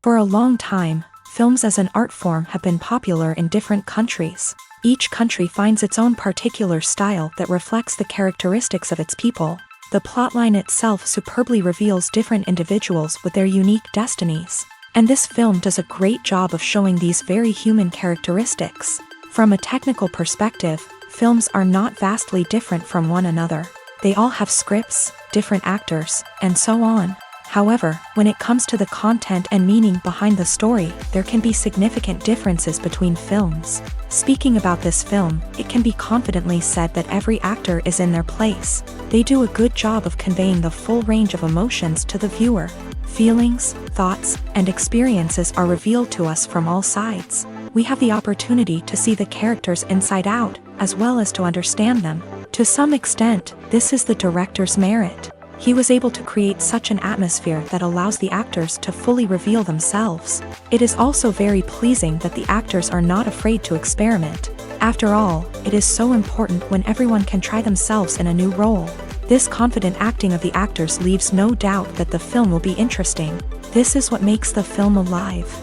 For a long time, films as an art form have been popular in different countries. Each country finds its own particular style that reflects the characteristics of its people. The plotline itself superbly reveals different individuals with their unique destinies. And this film does a great job of showing these very human characteristics. From a technical perspective, films are not vastly different from one another. They all have scripts, different actors, and so on. However, when it comes to the content and meaning behind the story, there can be significant differences between films. Speaking about this film, it can be confidently said that every actor is in their place. They do a good job of conveying the full range of emotions to the viewer. Feelings, thoughts, and experiences are revealed to us from all sides. We have the opportunity to see the characters inside out, as well as to understand them. To some extent, this is the director's merit. He was able to create such an atmosphere that allows the actors to fully reveal themselves. It is also very pleasing that the actors are not afraid to experiment. After all, it is so important when everyone can try themselves in a new role. This confident acting of the actors leaves no doubt that the film will be interesting. This is what makes the film alive.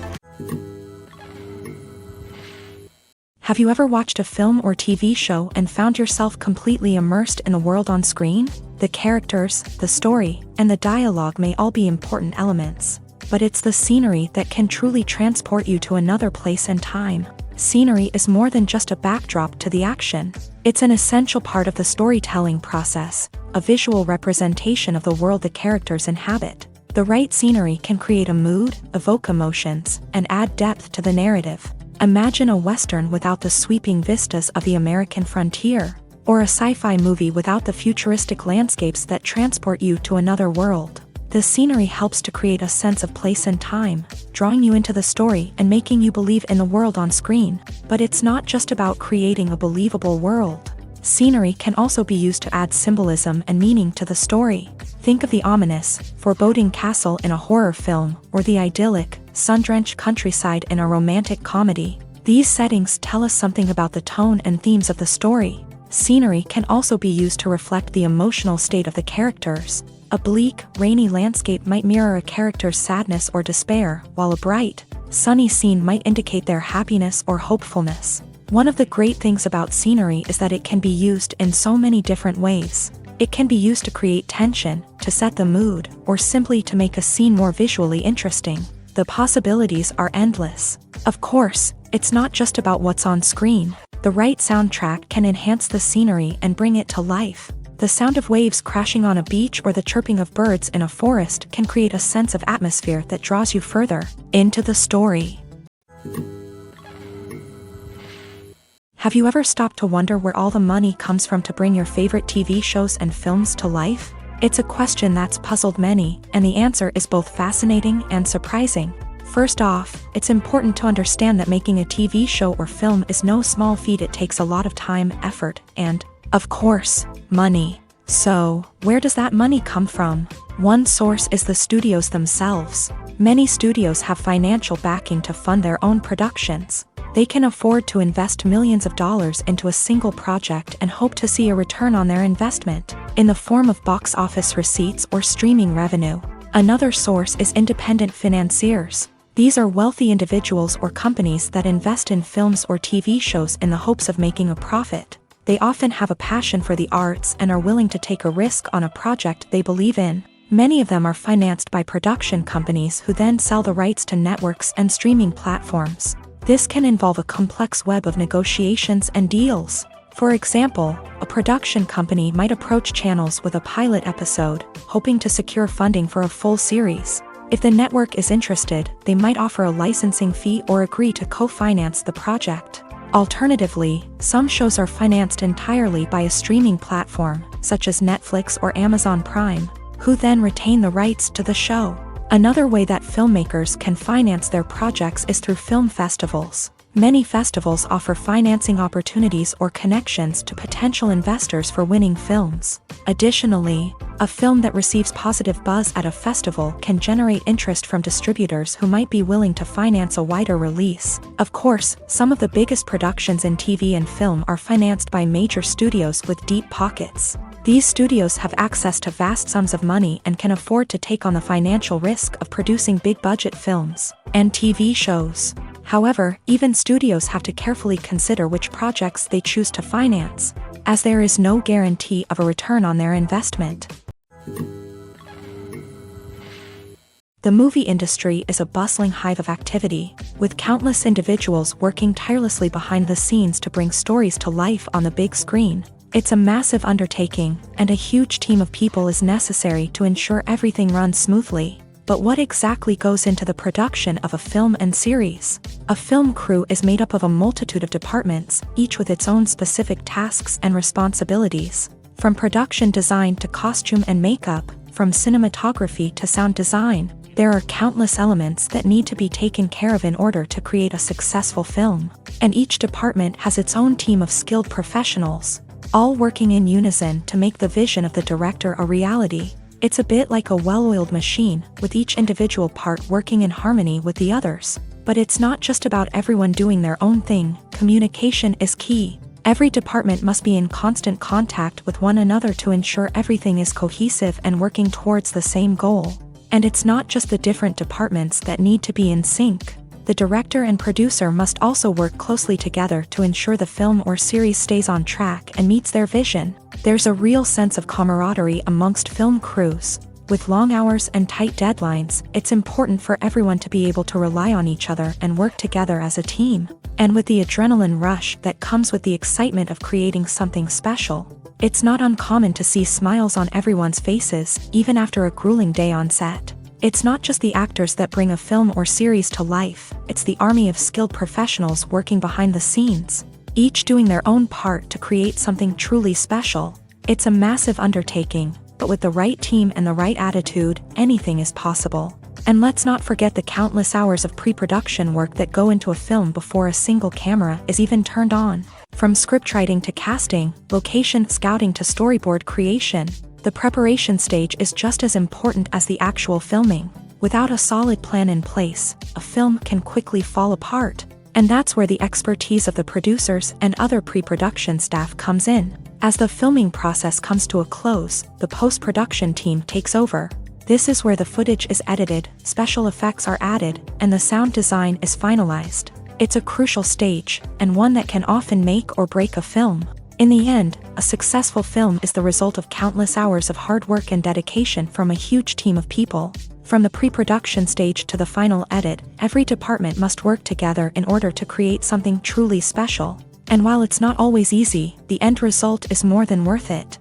Have you ever watched a film or TV show and found yourself completely immersed in the world on screen? The characters, the story, and the dialogue may all be important elements, but it's the scenery that can truly transport you to another place and time. Scenery is more than just a backdrop to the action. It's an essential part of the storytelling process, a visual representation of the world the characters inhabit. The right scenery can create a mood, evoke emotions, and add depth to the narrative. Imagine a Western without the sweeping vistas of the American frontier, or a sci-fi movie without the futuristic landscapes that transport you to another world. The scenery helps to create a sense of place and time, drawing you into the story and making you believe in the world on screen. But it's not just about creating a believable world. Scenery can also be used to add symbolism and meaning to the story. Think of the ominous, foreboding castle in a horror film, or the idyllic, sun-drenched countryside in a romantic comedy. These settings tell us something about the tone and themes of the story. Scenery can also be used to reflect the emotional state of the characters. A bleak, rainy landscape might mirror a character's sadness or despair, while a bright, sunny scene might indicate their happiness or hopefulness. One of the great things about scenery is that it can be used in so many different ways. It can be used to create tension, to set the mood, or simply to make a scene more visually interesting. The possibilities are endless. Of course, it's not just about what's on screen. The right soundtrack can enhance the scenery and bring it to life. The sound of waves crashing on a beach or the chirping of birds in a forest can create a sense of atmosphere that draws you further into the story. Have you ever stopped to wonder where all the money comes from to bring your favorite TV shows and films to life? It's a question that's puzzled many, and the answer is both fascinating and surprising. First off, it's important to understand that making a TV show or film is no small feat. It takes a lot of time, effort, and, of course, money. So, where does that money come from? One source is the studios themselves. Many studios have financial backing to fund their own productions. They can afford to invest millions of dollars into a single project and hope to see a return on their investment, in the form of box office receipts or streaming revenue. Another source is independent financiers. These are wealthy individuals or companies that invest in films or TV shows in the hopes of making a profit. They often have a passion for the arts and are willing to take a risk on a project they believe in. Many of them are financed by production companies who then sell the rights to networks and streaming platforms. This can involve a complex web of negotiations and deals. For example, a production company might approach channels with a pilot episode, hoping to secure funding for a full series. If the network is interested, they might offer a licensing fee or agree to co-finance the project. Alternatively, some shows are financed entirely by a streaming platform, such as Netflix or Amazon Prime, who then retain the rights to the show. Another way that filmmakers can finance their projects is through film festivals. Many festivals offer financing opportunities or connections to potential investors for winning films. Additionally, a film that receives positive buzz at a festival can generate interest from distributors who might be willing to finance a wider release. Of course, some of the biggest productions in TV and film are financed by major studios with deep pockets. These studios have access to vast sums of money and can afford to take on the financial risk of producing big-budget films and TV shows. However, even studios have to carefully consider which projects they choose to finance, as there is no guarantee of a return on their investment. The movie industry is a bustling hive of activity, with countless individuals working tirelessly behind the scenes to bring stories to life on the big screen. It's a massive undertaking, and a huge team of people is necessary to ensure everything runs smoothly. But what exactly goes into the production of a film and series? A film crew is made up of a multitude of departments, each with its own specific tasks and responsibilities. From production design to costume and makeup, from cinematography to sound design, there are countless elements that need to be taken care of in order to create a successful film. And each department has its own team of skilled professionals, all working in unison to make the vision of the director a reality. It's a bit like a well-oiled machine, with each individual part working in harmony with the others. But it's not just about everyone doing their own thing. Communication is key. Every department must be in constant contact with one another to ensure everything is cohesive and working towards the same goal. And it's not just the different departments that need to be in sync. The director and producer must also work closely together to ensure the film or series stays on track and meets their vision. There's a real sense of camaraderie amongst film crews. With long hours and tight deadlines, it's important for everyone to be able to rely on each other and work together as a team. And with the adrenaline rush that comes with the excitement of creating something special, it's not uncommon to see smiles on everyone's faces, even after a grueling day on set. It's not just the actors that bring a film or series to life, it's the army of skilled professionals working behind the scenes, each doing their own part to create something truly special. It's a massive undertaking, but with the right team and the right attitude, anything is possible. And let's not forget the countless hours of pre-production work that go into a film before a single camera is even turned on. From scriptwriting to casting, location scouting to storyboard creation, the preparation stage is just as important as the actual filming. Without a solid plan in place, a film can quickly fall apart. And that's where the expertise of the producers and other pre-production staff comes in. As the filming process comes to a close, the post-production team takes over. This is where the footage is edited, special effects are added, and the sound design is finalized. It's a crucial stage, and one that can often make or break a film. In the end, a successful film is the result of countless hours of hard work and dedication from a huge team of people. From the pre-production stage to the final edit, every department must work together in order to create something truly special. And while it's not always easy, the end result is more than worth it.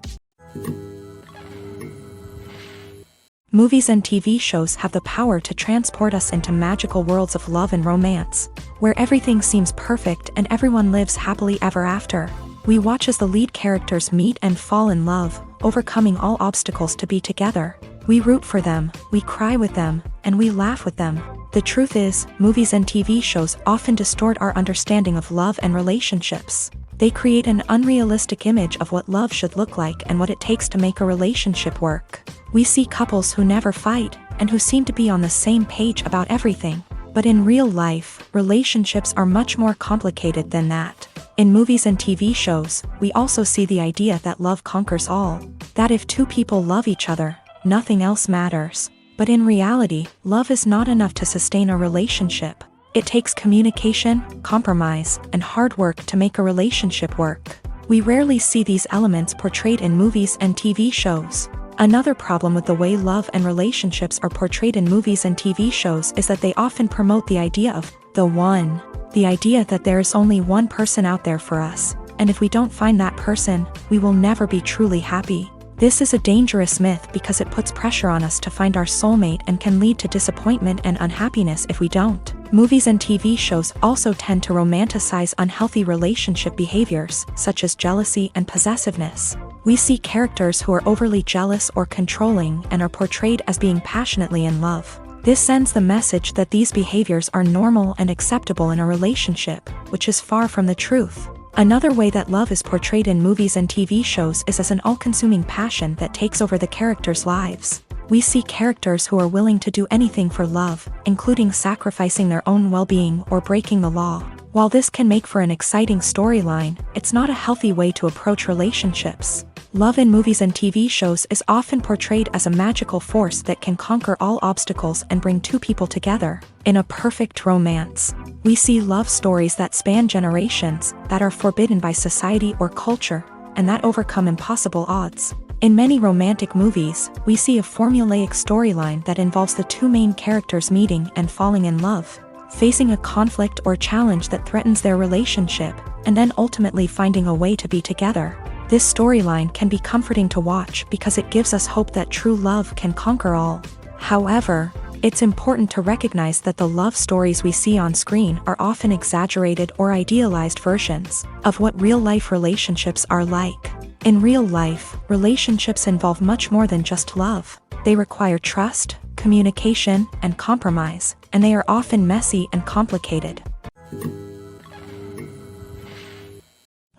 Movies and TV shows have the power to transport us into magical worlds of love and romance, where everything seems perfect and everyone lives happily ever after. We watch as the lead characters meet and fall in love, overcoming all obstacles to be together. We root for them, we cry with them, and we laugh with them. The truth is, movies and TV shows often distort our understanding of love and relationships. They create an unrealistic image of what love should look like and what it takes to make a relationship work. We see couples who never fight, and who seem to be on the same page about everything. But in real life, relationships are much more complicated than that. In movies and TV shows, we also see the idea that love conquers all. That if two people love each other, nothing else matters. But in reality, love is not enough to sustain a relationship. It takes communication, compromise, and hard work to make a relationship work. We rarely see these elements portrayed in movies and TV shows. Another problem with the way love and relationships are portrayed in movies and TV shows is that they often promote the idea of the one. The idea that there is only one person out there for us, and if we don't find that person, we will never be truly happy. This is a dangerous myth because it puts pressure on us to find our soulmate and can lead to disappointment and unhappiness if we don't. Movies and TV shows also tend to romanticize unhealthy relationship behaviors, such as jealousy and possessiveness. We see characters who are overly jealous or controlling and are portrayed as being passionately in love. This sends the message that these behaviors are normal and acceptable in a relationship, which is far from the truth. Another way that love is portrayed in movies and TV shows is as an all-consuming passion that takes over the characters' lives. We see characters who are willing to do anything for love, including sacrificing their own well-being or breaking the law. While this can make for an exciting storyline, it's not a healthy way to approach relationships. Love in movies and TV shows is often portrayed as a magical force that can conquer all obstacles and bring two people together. In a perfect romance, we see love stories that span generations, that are forbidden by society or culture, and that overcome impossible odds. In many romantic movies, we see a formulaic storyline that involves the two main characters meeting and falling in love, facing a conflict or challenge that threatens their relationship, and then ultimately finding a way to be together. This storyline can be comforting to watch because it gives us hope that true love can conquer all. However, it's important to recognize that the love stories we see on screen are often exaggerated or idealized versions of what real-life relationships are like. In real life, relationships involve much more than just love. They require trust, communication, and compromise, and they are often messy and complicated.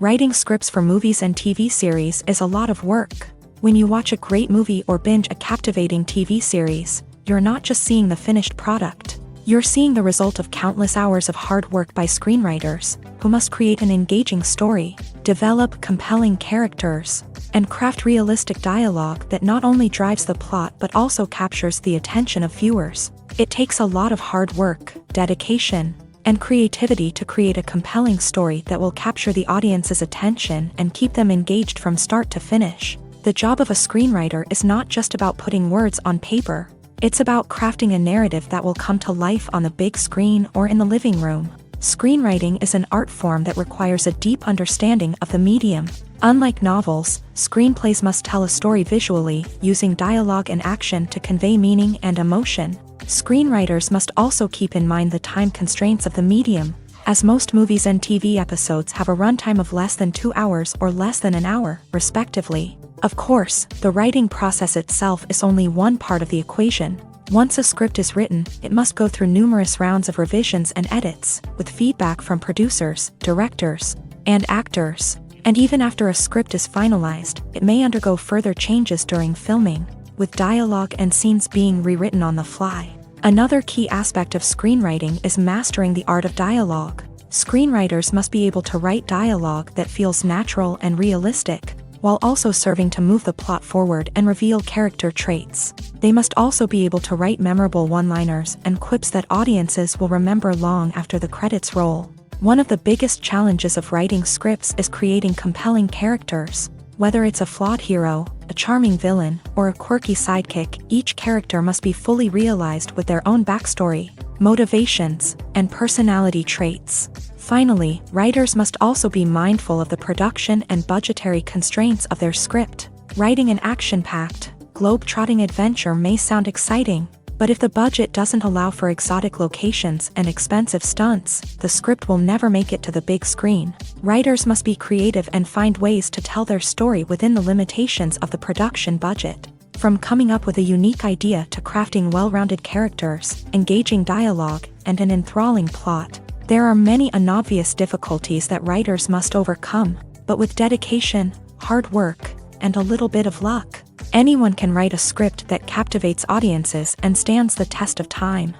Writing scripts for movies and TV series is a lot of work. When you watch a great movie or binge a captivating TV series, you're not just seeing the finished product. You're seeing the result of countless hours of hard work by screenwriters, who must create an engaging story, develop compelling characters, and craft realistic dialogue that not only drives the plot but also captures the attention of viewers. It takes a lot of hard work, dedication, and creativity to create a compelling story that will capture the audience's attention and keep them engaged from start to finish. The job of a screenwriter is not just about putting words on paper. It's about crafting a narrative that will come to life on the big screen or in the living room. Screenwriting is an art form that requires a deep understanding of the medium. Unlike novels, screenplays must tell a story visually, using dialogue and action to convey meaning and emotion. Screenwriters must also keep in mind the time constraints of the medium, as most movies and TV episodes have a runtime of less than 2 hours or less than an hour, respectively. Of course, the writing process itself is only one part of the equation. Once a script is written, it must go through numerous rounds of revisions and edits, with feedback from producers, directors, and actors. And even after a script is finalized, it may undergo further changes during filming, with dialogue and scenes being rewritten on the fly. Another key aspect of screenwriting is mastering the art of dialogue. Screenwriters must be able to write dialogue that feels natural and realistic, while also serving to move the plot forward and reveal character traits. They must also be able to write memorable one-liners and quips that audiences will remember long after the credits roll. One of the biggest challenges of writing scripts is creating compelling characters. Whether it's a flawed hero, a charming villain, or a quirky sidekick, each character must be fully realized with their own backstory, motivations, and personality traits. Finally, writers must also be mindful of the production and budgetary constraints of their script. Writing an action-packed, globe-trotting adventure may sound exciting, but if the budget doesn't allow for exotic locations and expensive stunts, the script will never make it to the big screen. Writers must be creative and find ways to tell their story within the limitations of the production budget. From coming up with a unique idea to crafting well-rounded characters, engaging dialogue, and an enthralling plot, there are many unobvious difficulties that writers must overcome, but with dedication, hard work, and a little bit of luck, anyone can write a script that captivates audiences and stands the test of time.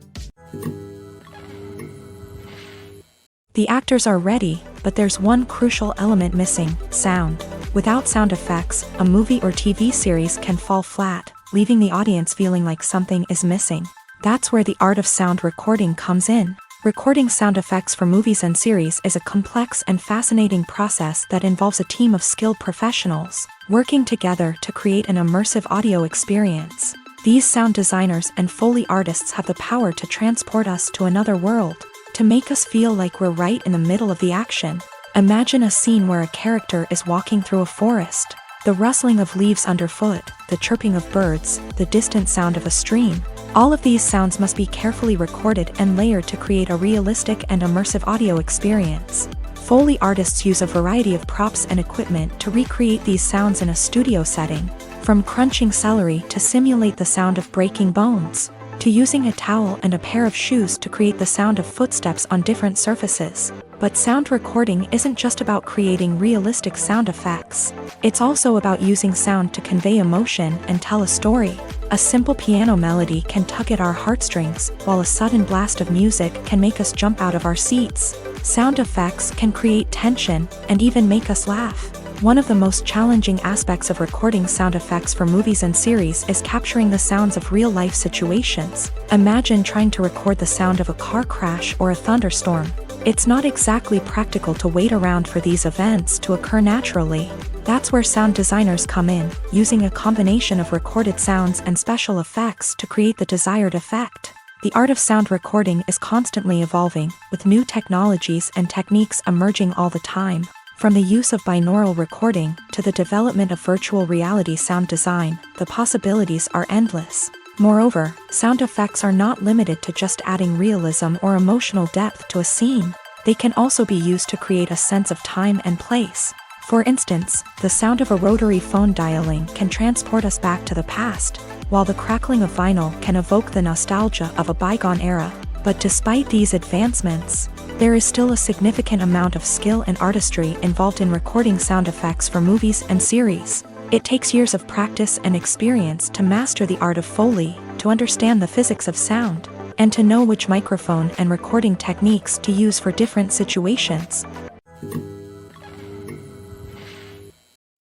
The actors are ready, but there's one crucial element missing: sound. Without sound effects, a movie or TV series can fall flat, leaving the audience feeling like something is missing. That's where the art of sound recording comes in. Recording sound effects for movies and series is a complex and fascinating process that involves a team of skilled professionals working together to create an immersive audio experience. These sound designers and Foley artists have the power to transport us to another world, to make us feel like we're right in the middle of the action. Imagine a scene where a character is walking through a forest. The rustling of leaves underfoot, the chirping of birds, the distant sound of a stream. All of these sounds must be carefully recorded and layered to create a realistic and immersive audio experience. Foley artists use a variety of props and equipment to recreate these sounds in a studio setting, from crunching celery to simulate the sound of breaking bones, to using a towel and a pair of shoes to create the sound of footsteps on different surfaces. But sound recording isn't just about creating realistic sound effects. It's also about using sound to convey emotion and tell a story. A simple piano melody can tug at our heartstrings, while a sudden blast of music can make us jump out of our seats. Sound effects can create tension and even make us laugh. One of the most challenging aspects of recording sound effects for movies and series is capturing the sounds of real-life situations. Imagine trying to record the sound of a car crash or a thunderstorm. It's not exactly practical to wait around for these events to occur naturally. That's where sound designers come in, using a combination of recorded sounds and special effects to create the desired effect. The art of sound recording is constantly evolving, with new technologies and techniques emerging all the time. From the use of binaural recording to the development of virtual reality sound design, the possibilities are endless. Moreover, sound effects are not limited to just adding realism or emotional depth to a scene. They can also be used to create a sense of time and place. For instance, the sound of a rotary phone dialing can transport us back to the past, while the crackling of vinyl can evoke the nostalgia of a bygone era. But despite these advancements, there is still a significant amount of skill and artistry involved in recording sound effects for movies and series. It takes years of practice and experience to master the art of Foley, to understand the physics of sound, and to know which microphone and recording techniques to use for different situations.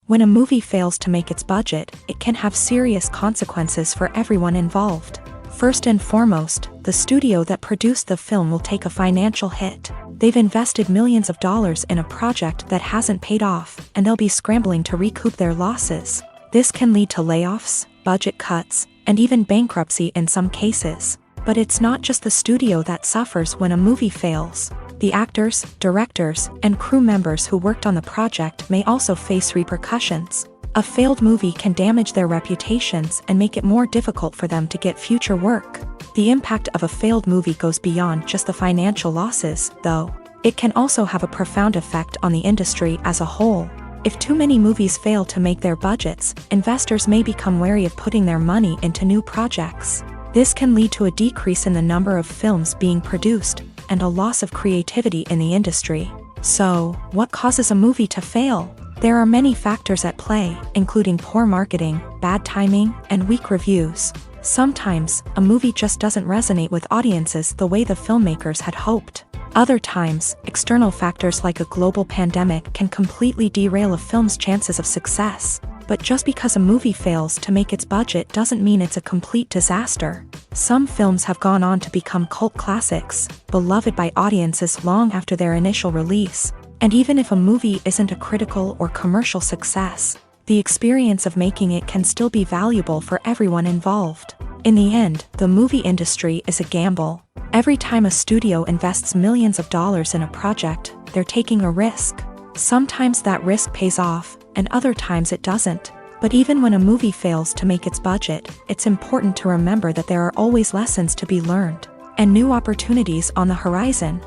When a movie fails to make its budget, it can have serious consequences for everyone involved. First and foremost, the studio that produced the film will take a financial hit. They've invested millions of dollars in a project that hasn't paid off, and they'll be scrambling to recoup their losses. This can lead to layoffs, budget cuts, and even bankruptcy in some cases. But it's not just the studio that suffers when a movie fails. The actors, directors, and crew members who worked on the project may also face repercussions. A failed movie can damage their reputations and make it more difficult for them to get future work. The impact of a failed movie goes beyond just the financial losses, though. It can also have a profound effect on the industry as a whole. If too many movies fail to make their budgets, investors may become wary of putting their money into new projects. This can lead to a decrease in the number of films being produced, and a loss of creativity in the industry. So, what causes a movie to fail? There are many factors at play, including poor marketing, bad timing, and weak reviews. Sometimes, a movie just doesn't resonate with audiences the way the filmmakers had hoped. Other times, external factors like a global pandemic can completely derail a film's chances of success. But just because a movie fails to make its budget doesn't mean it's a complete disaster. Some films have gone on to become cult classics, beloved by audiences long after their initial release. And even if a movie isn't a critical or commercial success, the experience of making it can still be valuable for everyone involved. In the end, the movie industry is a gamble. Every time a studio invests millions of dollars in a project, they're taking a risk. Sometimes that risk pays off, and other times it doesn't. But even when a movie fails to make its budget, it's important to remember that there are always lessons to be learned, and new opportunities on the horizon.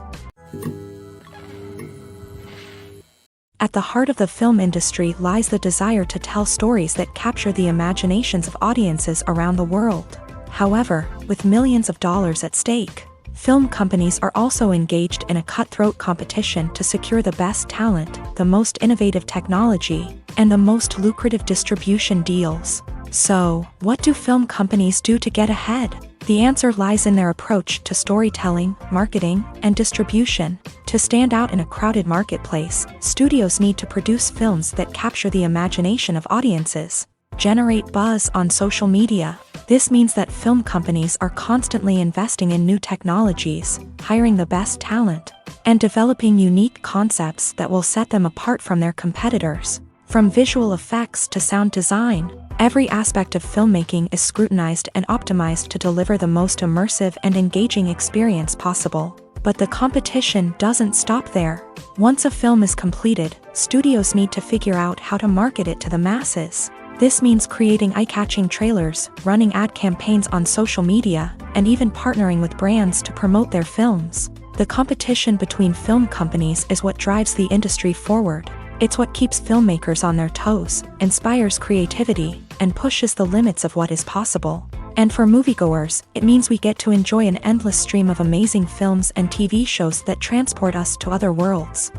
At the heart of the film industry lies the desire to tell stories that capture the imaginations of audiences around the world. However, with millions of dollars at stake, film companies are also engaged in a cutthroat competition to secure the best talent, the most innovative technology, and the most lucrative distribution deals. So, what do film companies do to get ahead? The answer lies in their approach to storytelling, marketing, and distribution. To stand out in a crowded marketplace, studios need to produce films that capture the imagination of audiences, generate buzz on social media. This means that film companies are constantly investing in new technologies, hiring the best talent, and developing unique concepts that will set them apart from their competitors. From visual effects to sound design, every aspect of filmmaking is scrutinized and optimized to deliver the most immersive and engaging experience possible. But the competition doesn't stop there. Once a film is completed, studios need to figure out how to market it to the masses. This means creating eye-catching trailers, running ad campaigns on social media, and even partnering with brands to promote their films. The competition between film companies is what drives the industry forward. It's what keeps filmmakers on their toes, inspires creativity, and pushes the limits of what is possible. And for moviegoers, it means we get to enjoy an endless stream of amazing films and TV shows that transport us to other worlds.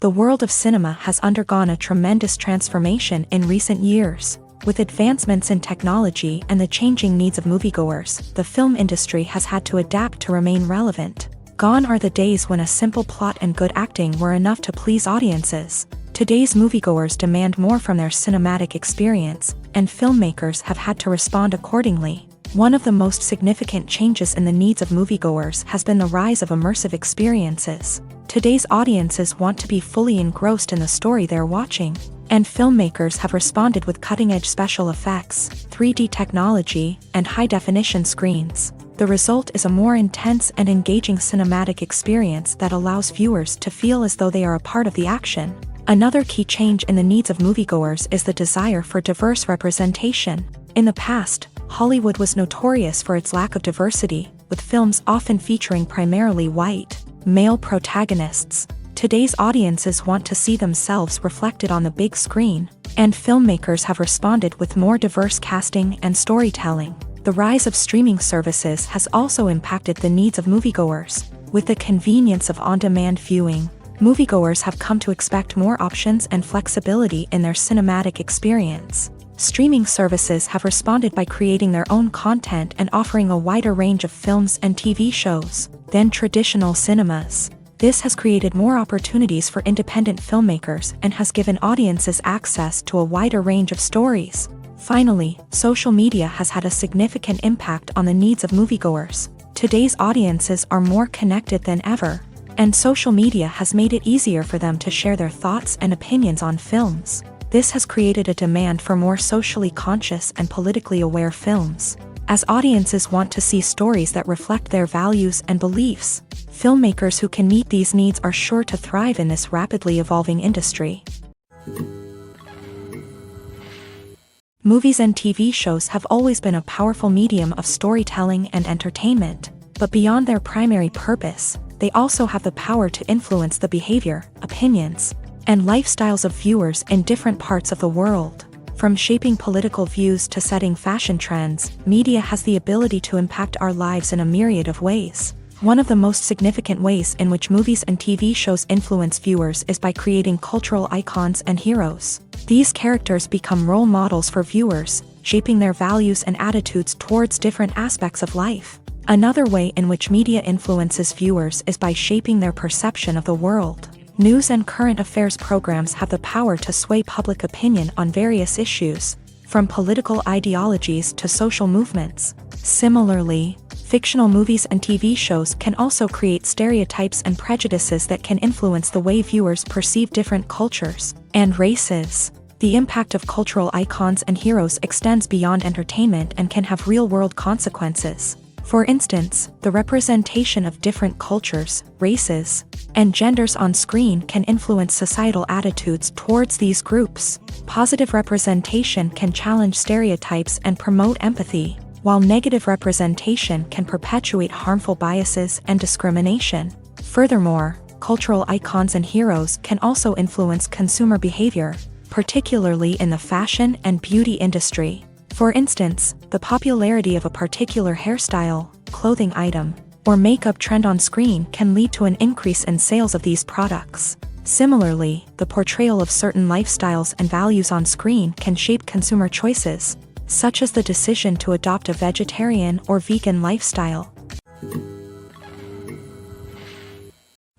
The world of cinema has undergone a tremendous transformation in recent years. With advancements in technology and the changing needs of moviegoers, the film industry has had to adapt to remain relevant. Gone are the days when a simple plot and good acting were enough to please audiences. Today's moviegoers demand more from their cinematic experience, and filmmakers have had to respond accordingly. One of the most significant changes in the needs of moviegoers has been the rise of immersive experiences. Today's audiences want to be fully engrossed in the story they're watching, and filmmakers have responded with cutting-edge special effects, 3D technology, and high-definition screens. The result is a more intense and engaging cinematic experience that allows viewers to feel as though they are a part of the action. Another key change in the needs of moviegoers is the desire for diverse representation. In the past, Hollywood was notorious for its lack of diversity, with films often featuring primarily white, male protagonists. Today's audiences want to see themselves reflected on the big screen, and filmmakers have responded with more diverse casting and storytelling. The rise of streaming services has also impacted the needs of moviegoers. With the convenience of on-demand viewing, moviegoers have come to expect more options and flexibility in their cinematic experience. Streaming services have responded by creating their own content and offering a wider range of films and TV shows than traditional cinemas. This has created more opportunities for independent filmmakers and has given audiences access to a wider range of stories. Finally, social media has had a significant impact on the needs of moviegoers. Today's audiences are more connected than ever, and social media has made it easier for them to share their thoughts and opinions on films. This has created a demand for more socially conscious and politically aware films. As audiences want to see stories that reflect their values and beliefs, filmmakers who can meet these needs are sure to thrive in this rapidly evolving industry. Movies and TV shows have always been a powerful medium of storytelling and entertainment, but beyond their primary purpose, they also have the power to influence the behavior, opinions, and lifestyles of viewers in different parts of the world. From shaping political views to setting fashion trends, media has the ability to impact our lives in a myriad of ways. One of the most significant ways in which movies and TV shows influence viewers is by creating cultural icons and heroes. These characters become role models for viewers, shaping their values and attitudes towards different aspects of life. Another way in which media influences viewers is by shaping their perception of the world. News and current affairs programs have the power to sway public opinion on various issues, from political ideologies to social movements. Similarly, fictional movies and TV shows can also create stereotypes and prejudices that can influence the way viewers perceive different cultures and races. The impact of cultural icons and heroes extends beyond entertainment and can have real-world consequences. For instance, the representation of different cultures, races, and genders on screen can influence societal attitudes towards these groups. Positive representation can challenge stereotypes and promote empathy, while negative representation can perpetuate harmful biases and discrimination. Furthermore, cultural icons and heroes can also influence consumer behavior, particularly in the fashion and beauty industry. For instance, the popularity of a particular hairstyle, clothing item, or makeup trend on screen can lead to an increase in sales of these products. Similarly, the portrayal of certain lifestyles and values on screen can shape consumer choices, such as the decision to adopt a vegetarian or vegan lifestyle.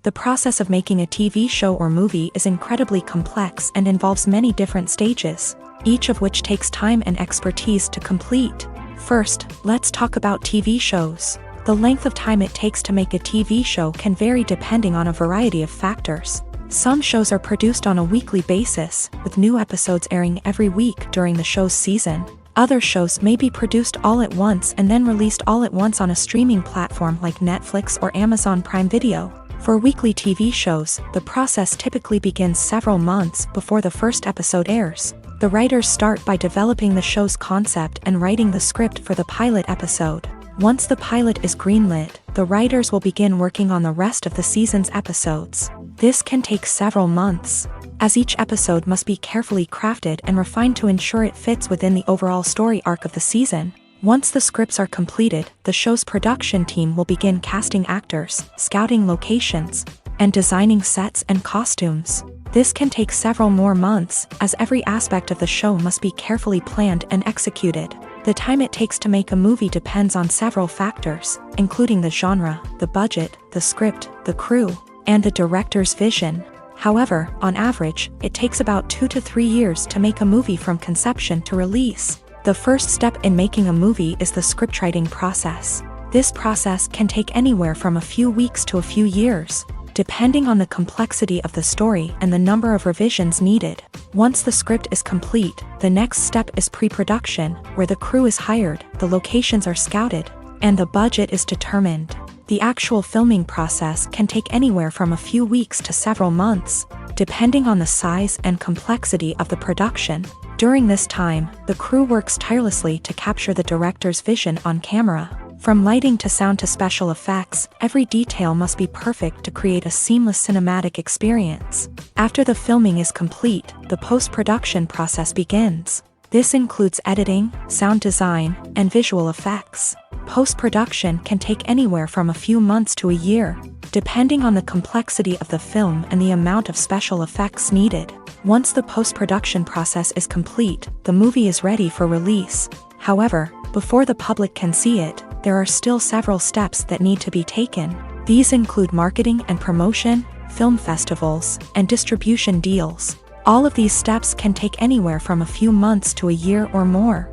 The process of making a TV show or movie is incredibly complex and involves many different stages, each of which takes time and expertise to complete. First, let's talk about TV shows. The length of time it takes to make a TV show can vary depending on a variety of factors. Some shows are produced on a weekly basis, with new episodes airing every week during the show's season. Other shows may be produced all at once and then released all at once on a streaming platform like Netflix or Amazon Prime Video. For weekly TV shows, the process typically begins several months before the first episode airs. The writers start by developing the show's concept and writing the script for the pilot episode. Once the pilot is greenlit, the writers will begin working on the rest of the season's episodes. This can take several months, as each episode must be carefully crafted and refined to ensure it fits within the overall story arc of the season. Once the scripts are completed, the show's production team will begin casting actors, scouting locations, and designing sets and costumes. This can take several more months, as every aspect of the show must be carefully planned and executed. The time it takes to make a movie depends on several factors, including the genre, the budget, the script, the crew, and the director's vision. However, on average, it takes about 2 to 3 years to make a movie from conception to release. The first step in making a movie is the scriptwriting process. This process can take anywhere from a few weeks to a few years, depending on the complexity of the story and the number of revisions needed. Once the script is complete, the next step is pre-production, where the crew is hired, the locations are scouted, and the budget is determined. The actual filming process can take anywhere from a few weeks to several months, depending on the size and complexity of the production. During this time, the crew works tirelessly to capture the director's vision on camera. From lighting to sound to special effects, every detail must be perfect to create a seamless cinematic experience. After the filming is complete, the post-production process begins. This includes editing, sound design, and visual effects. Post-production can take anywhere from a few months to a year, depending on the complexity of the film and the amount of special effects needed. Once the post-production process is complete, the movie is ready for release. However, before the public can see it, there are still several steps that need to be taken. These include marketing and promotion, film festivals, and distribution deals. All of these steps can take anywhere from a few months to a year or more.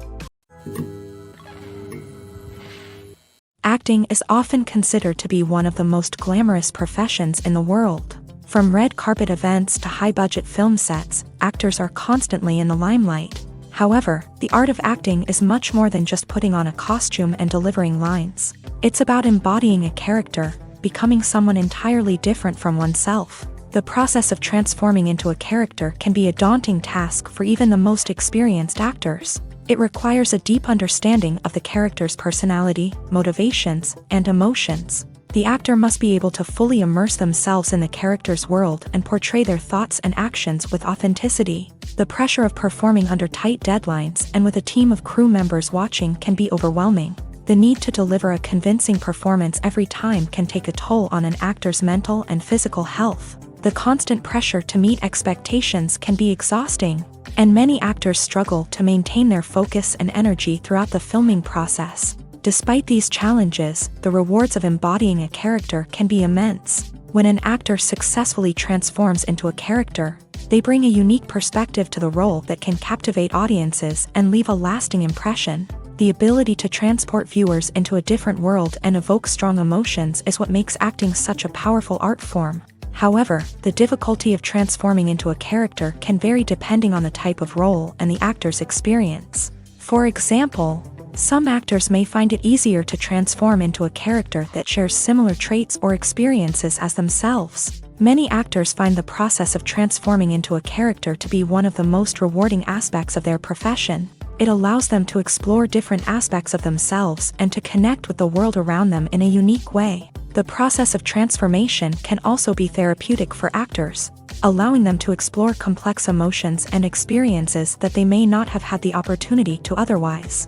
Acting is often considered to be one of the most glamorous professions in the world. From red carpet events to high-budget film sets, actors are constantly in the limelight. However, the art of acting is much more than just putting on a costume and delivering lines. It's about embodying a character, becoming someone entirely different from oneself. The process of transforming into a character can be a daunting task for even the most experienced actors. It requires a deep understanding of the character's personality, motivations, and emotions. The actor must be able to fully immerse themselves in the character's world and portray their thoughts and actions with authenticity. The pressure of performing under tight deadlines and with a team of crew members watching can be overwhelming. The need to deliver a convincing performance every time can take a toll on an actor's mental and physical health. The constant pressure to meet expectations can be exhausting, and many actors struggle to maintain their focus and energy throughout the filming process. Despite these challenges, the rewards of embodying a character can be immense. When an actor successfully transforms into a character, they bring a unique perspective to the role that can captivate audiences and leave a lasting impression. The ability to transport viewers into a different world and evoke strong emotions is what makes acting such a powerful art form. However, the difficulty of transforming into a character can vary depending on the type of role and the actor's experience. For example, some actors may find it easier to transform into a character that shares similar traits or experiences as themselves. Many actors find the process of transforming into a character to be one of the most rewarding aspects of their profession. It allows them to explore different aspects of themselves and to connect with the world around them in a unique way. The process of transformation can also be therapeutic for actors, allowing them to explore complex emotions and experiences that they may not have had the opportunity to otherwise.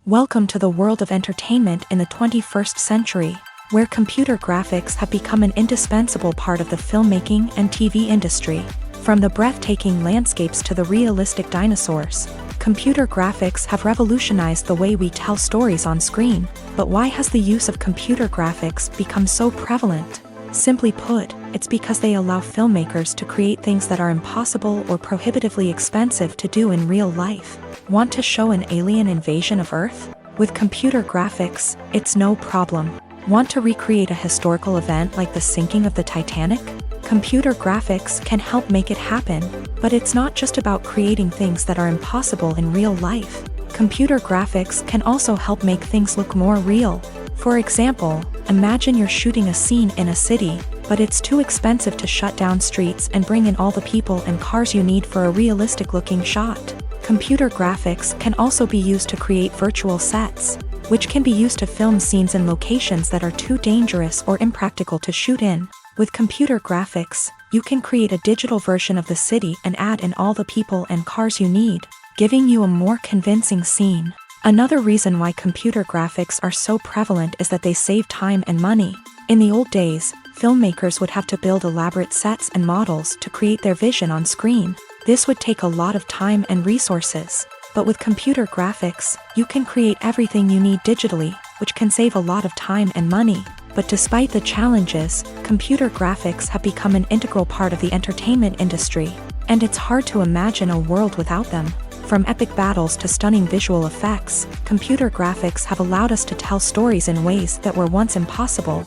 Welcome to the world of entertainment in the 21st century, where computer graphics have become an indispensable part of the filmmaking and TV industry. From the breathtaking landscapes to the realistic dinosaurs, computer graphics have revolutionized the way we tell stories on screen. But why has the use of computer graphics become so prevalent? Simply put, it's because they allow filmmakers to create things that are impossible or prohibitively expensive to do in real life. Want to show an alien invasion of Earth? With computer graphics, it's no problem. Want to recreate a historical event like the sinking of the Titanic? Computer graphics can help make it happen, but it's not just about creating things that are impossible in real life. Computer graphics can also help make things look more real. For example, imagine you're shooting a scene in a city, but it's too expensive to shut down streets and bring in all the people and cars you need for a realistic-looking shot. Computer graphics can also be used to create virtual sets, which can be used to film scenes in locations that are too dangerous or impractical to shoot in. With computer graphics, you can create a digital version of the city and add in all the people and cars you need, giving you a more convincing scene. Another reason why computer graphics are so prevalent is that they save time and money. In the old days, filmmakers would have to build elaborate sets and models to create their vision on screen. This would take a lot of time and resources. But with computer graphics, you can create everything you need digitally, which can save a lot of time and money. But despite the challenges, computer graphics have become an integral part of the entertainment industry, and it's hard to imagine a world without them. From epic battles to stunning visual effects, computer graphics have allowed us to tell stories in ways that were once impossible.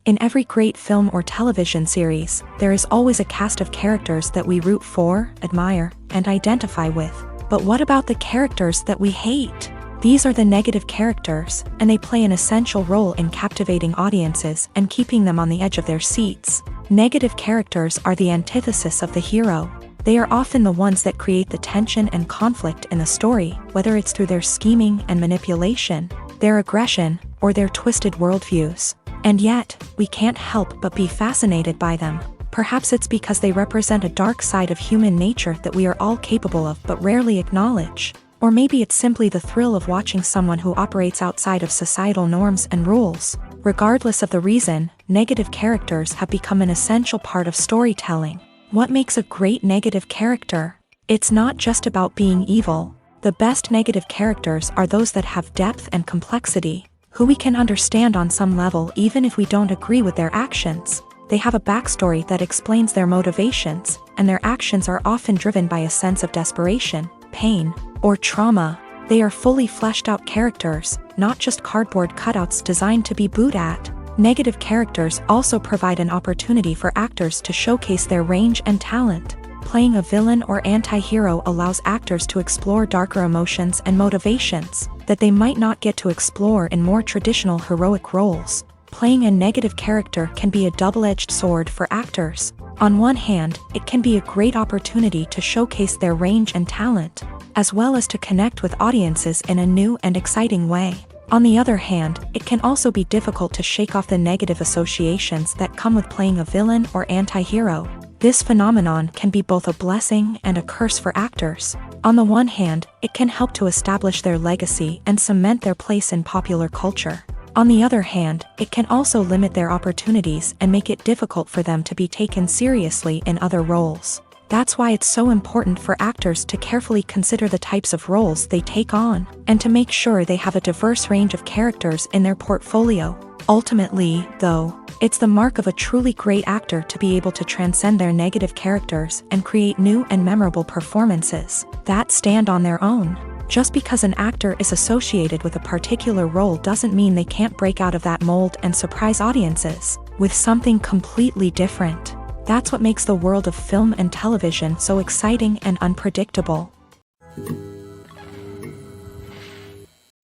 In every great film or television series, there is always a cast of characters that we root for, admire, and identify with. But what about the characters that we hate? These are the negative characters, and they play an essential role in captivating audiences and keeping them on the edge of their seats. Negative characters are the antithesis of the hero. They are often the ones that create the tension and conflict in the story, whether it's through their scheming and manipulation, their aggression, or their twisted worldviews. And yet, we can't help but be fascinated by them. Perhaps it's because they represent a dark side of human nature that we are all capable of but rarely acknowledge. Or maybe it's simply the thrill of watching someone who operates outside of societal norms and rules. Regardless of the reason, negative characters have become an essential part of storytelling. What makes a great negative character? It's not just about being evil. The best negative characters are those that have depth and complexity, who we can understand on some level even if we don't agree with their actions. They have a backstory that explains their motivations, and their actions are often driven by a sense of desperation, pain, or trauma. They are fully fleshed out characters, not just cardboard cutouts designed to be booed at. Negative characters also provide an opportunity for actors to showcase their range and talent. Playing a villain or anti-hero allows actors to explore darker emotions and motivations that they might not get to explore in more traditional heroic roles. Playing a negative character can be a double-edged sword for actors. On one hand, it can be a great opportunity to showcase their range and talent, as well as to connect with audiences in a new and exciting way. On the other hand, it can also be difficult to shake off the negative associations that come with playing a villain or anti-hero. This phenomenon can be both a blessing and a curse for actors. On the one hand, it can help to establish their legacy and cement their place in popular culture. On the other hand, it can also limit their opportunities and make it difficult for them to be taken seriously in other roles. That's why it's so important for actors to carefully consider the types of roles they take on, and to make sure they have a diverse range of characters in their portfolio. Ultimately, though, it's the mark of a truly great actor to be able to transcend their negative characters and create new and memorable performances that stand on their own. Just because an actor is associated with a particular role doesn't mean they can't break out of that mold and surprise audiences with something completely different. That's what makes the world of film and television so exciting and unpredictable.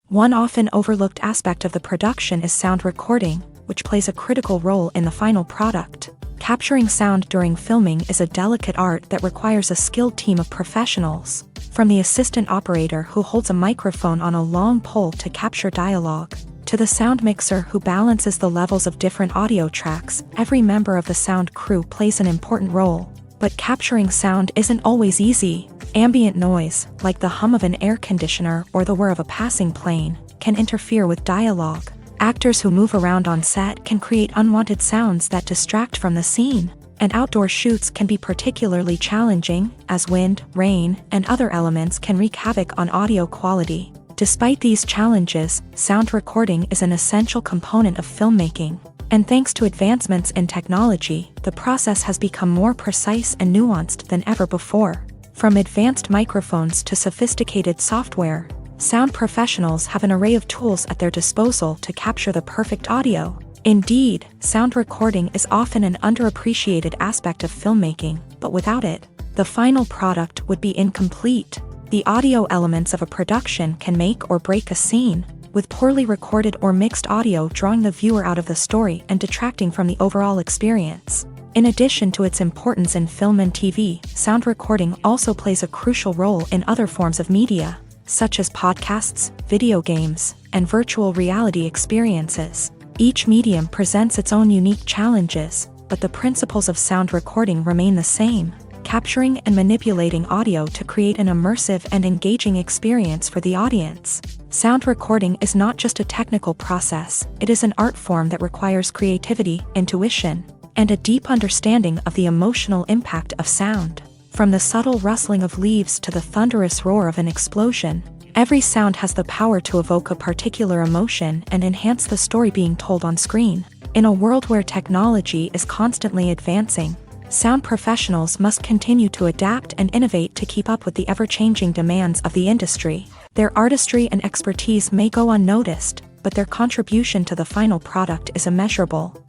One often overlooked aspect of the production is sound recording, which plays a critical role in the final product. Capturing sound during filming is a delicate art that requires a skilled team of professionals. From the assistant operator who holds a microphone on a long pole to capture dialogue, to the sound mixer who balances the levels of different audio tracks, every member of the sound crew plays an important role. But capturing sound isn't always easy. Ambient noise, like the hum of an air conditioner or the whir of a passing plane, can interfere with dialogue. Actors who move around on set can create unwanted sounds that distract from the scene. And outdoor shoots can be particularly challenging, as wind, rain, and other elements can wreak havoc on audio quality. Despite these challenges, sound recording is an essential component of filmmaking. And thanks to advancements in technology, the process has become more precise and nuanced than ever before. From advanced microphones to sophisticated software, sound professionals have an array of tools at their disposal to capture the perfect audio. Indeed, sound recording is often an underappreciated aspect of filmmaking, but without it, the final product would be incomplete. The audio elements of a production can make or break a scene, with poorly recorded or mixed audio drawing the viewer out of the story and detracting from the overall experience. In addition to its importance in film and TV, sound recording also plays a crucial role in other forms of media, such as podcasts, video games, and virtual reality experiences. Each medium presents its own unique challenges, but the principles of sound recording remain the same, capturing and manipulating audio to create an immersive and engaging experience for the audience. Sound recording is not just a technical process, it is an art form that requires creativity, intuition, and a deep understanding of the emotional impact of sound. From the subtle rustling of leaves to the thunderous roar of an explosion, every sound has the power to evoke a particular emotion and enhance the story being told on screen. In a world where technology is constantly advancing, sound professionals must continue to adapt and innovate to keep up with the ever-changing demands of the industry. Their artistry and expertise may go unnoticed, but their contribution to the final product is immeasurable.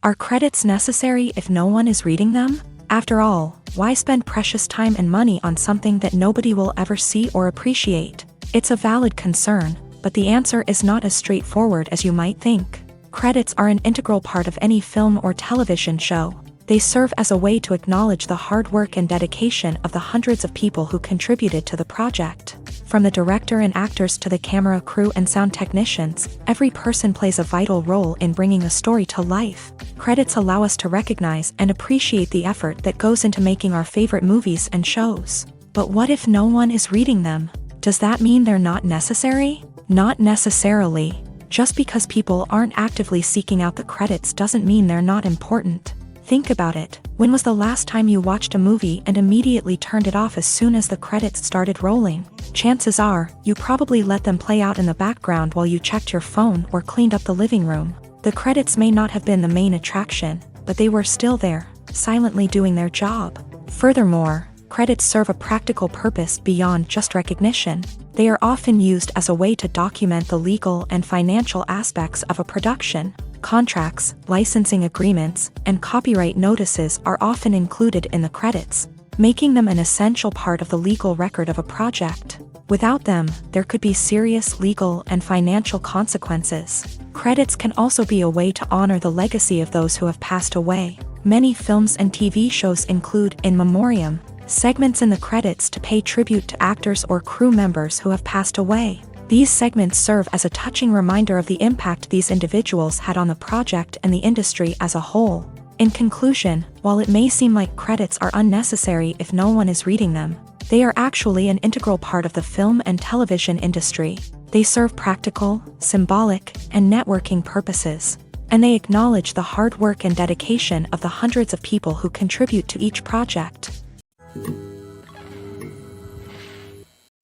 Are credits necessary if no one is reading them? After all, why spend precious time and money on something that nobody will ever see or appreciate? It's a valid concern, but the answer is not as straightforward as you might think. Credits are an integral part of any film or television show. They serve as a way to acknowledge the hard work and dedication of the hundreds of people who contributed to the project. From the director and actors to the camera crew and sound technicians, every person plays a vital role in bringing a story to life. Credits allow us to recognize and appreciate the effort that goes into making our favorite movies and shows. But what if no one is reading them? Does that mean they're not necessary? Not necessarily. Just because people aren't actively seeking out the credits doesn't mean they're not important. Think about it. When was the last time you watched a movie and immediately turned it off as soon as the credits started rolling? Chances are, you probably let them play out in the background while you checked your phone or cleaned up the living room. The credits may not have been the main attraction, but they were still there, silently doing their job. Furthermore, credits serve a practical purpose beyond just recognition. They are often used as a way to document the legal and financial aspects of a production. Contracts, licensing agreements, and copyright notices are often included in the credits, making them an essential part of the legal record of a project. Without them, there could be serious legal and financial consequences. Credits can also be a way to honor the legacy of those who have passed away. Many films and TV shows include in memoriam segments in the credits to pay tribute to actors or crew members who have passed away. These segments serve as a touching reminder of the impact these individuals had on the project and the industry as a whole. In conclusion, while it may seem like credits are unnecessary if no one is reading them, they are actually an integral part of the film and television industry. They serve practical, symbolic, and networking purposes, and they acknowledge the hard work and dedication of the hundreds of people who contribute to each project.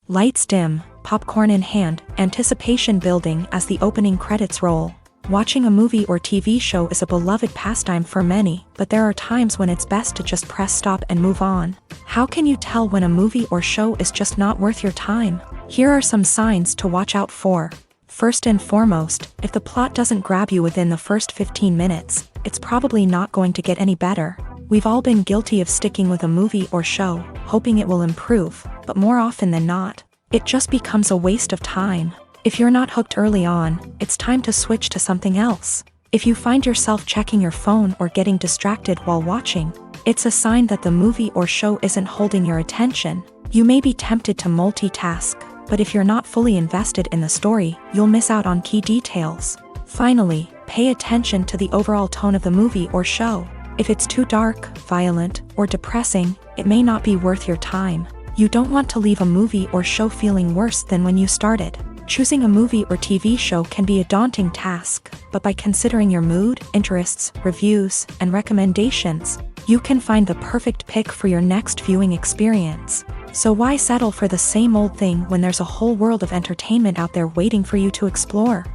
Lights dim, popcorn in hand, anticipation building as the opening credits roll. Watching a movie or TV show is a beloved pastime for many, but there are times when it's best to just press stop and move on. How can you tell when a movie or show is just not worth your time? Here are some signs to watch out for. First and foremost, if the plot doesn't grab you within the first 15 minutes, it's probably not going to get any better. We've all been guilty of sticking with a movie or show, hoping it will improve, but more often than not, it just becomes a waste of time. If you're not hooked early on, it's time to switch to something else. If you find yourself checking your phone or getting distracted while watching, it's a sign that the movie or show isn't holding your attention. You may be tempted to multitask, but if you're not fully invested in the story, you'll miss out on key details. Finally, pay attention to the overall tone of the movie or show. If it's too dark, violent, or depressing, it may not be worth your time. You don't want to leave a movie or show feeling worse than when you started. Choosing a movie or TV show can be a daunting task, but by considering your mood, interests, reviews, and recommendations, you can find the perfect pick for your next viewing experience. So why settle for the same old thing when there's a whole world of entertainment out there waiting for you to explore?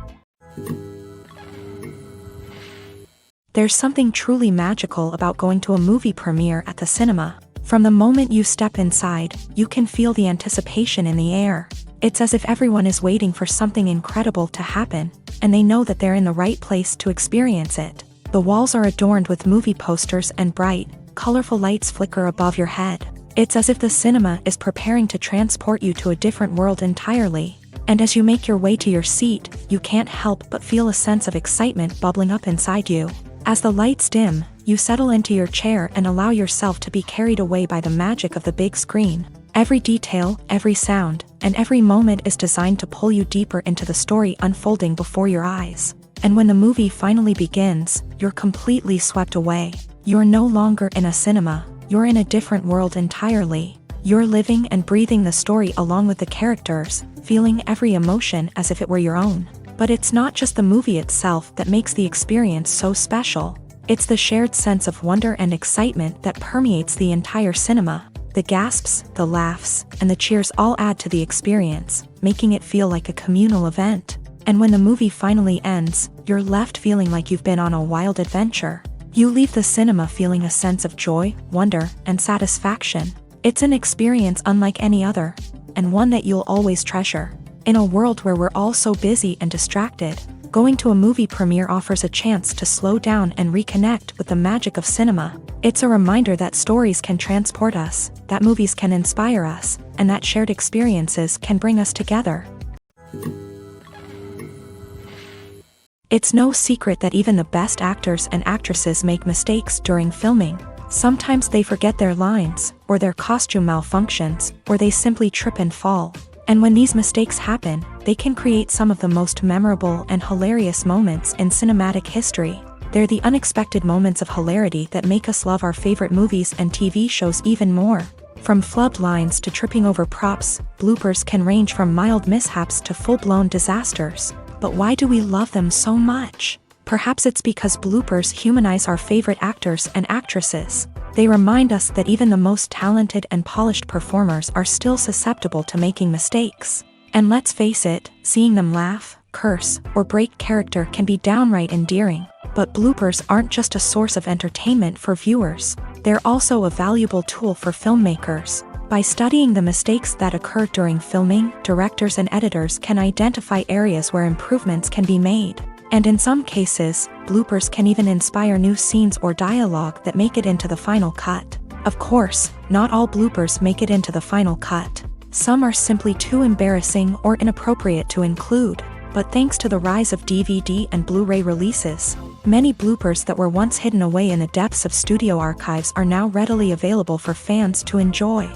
There's something truly magical about going to a movie premiere at the cinema. From the moment you step inside, you can feel the anticipation in the air. It's as if everyone is waiting for something incredible to happen, and they know that they're in the right place to experience it. The walls are adorned with movie posters and bright, colorful lights flicker above your head. It's as if the cinema is preparing to transport you to a different world entirely. And as you make your way to your seat, you can't help but feel a sense of excitement bubbling up inside you. As the lights dim, you settle into your chair and allow yourself to be carried away by the magic of the big screen. Every detail, every sound, and every moment is designed to pull you deeper into the story unfolding before your eyes. And when the movie finally begins, you're completely swept away. You're no longer in a cinema, you're in a different world entirely. You're living and breathing the story along with the characters, feeling every emotion as if it were your own. But it's not just the movie itself that makes the experience so special. It's the shared sense of wonder and excitement that permeates the entire cinema. The gasps, the laughs, and the cheers all add to the experience, making it feel like a communal event. And when the movie finally ends, you're left feeling like you've been on a wild adventure. You leave the cinema feeling a sense of joy, wonder, and satisfaction. It's an experience unlike any other, and one that you'll always treasure. In a world where we're all so busy and distracted, going to a movie premiere offers a chance to slow down and reconnect with the magic of cinema. It's a reminder that stories can transport us, that movies can inspire us, and that shared experiences can bring us together. It's no secret that even the best actors and actresses make mistakes during filming. Sometimes they forget their lines, or their costume malfunctions, or they simply trip and fall. And when these mistakes happen, they can create some of the most memorable and hilarious moments in cinematic history. They're the unexpected moments of hilarity that make us love our favorite movies and TV shows even more. From flubbed lines to tripping over props, bloopers can range from mild mishaps to full-blown disasters. But why do we love them so much? Perhaps it's because bloopers humanize our favorite actors and actresses. They remind us that even the most talented and polished performers are still susceptible to making mistakes. And let's face it, seeing them laugh, curse, or break character can be downright endearing. But bloopers aren't just a source of entertainment for viewers. They're also a valuable tool for filmmakers. By studying the mistakes that occur during filming, directors and editors can identify areas where improvements can be made. And in some cases, bloopers can even inspire new scenes or dialogue that make it into the final cut. Of course, not all bloopers make it into the final cut. Some are simply too embarrassing or inappropriate to include. But thanks to the rise of DVD and Blu-ray releases, many bloopers that were once hidden away in the depths of studio archives are now readily available for fans to enjoy.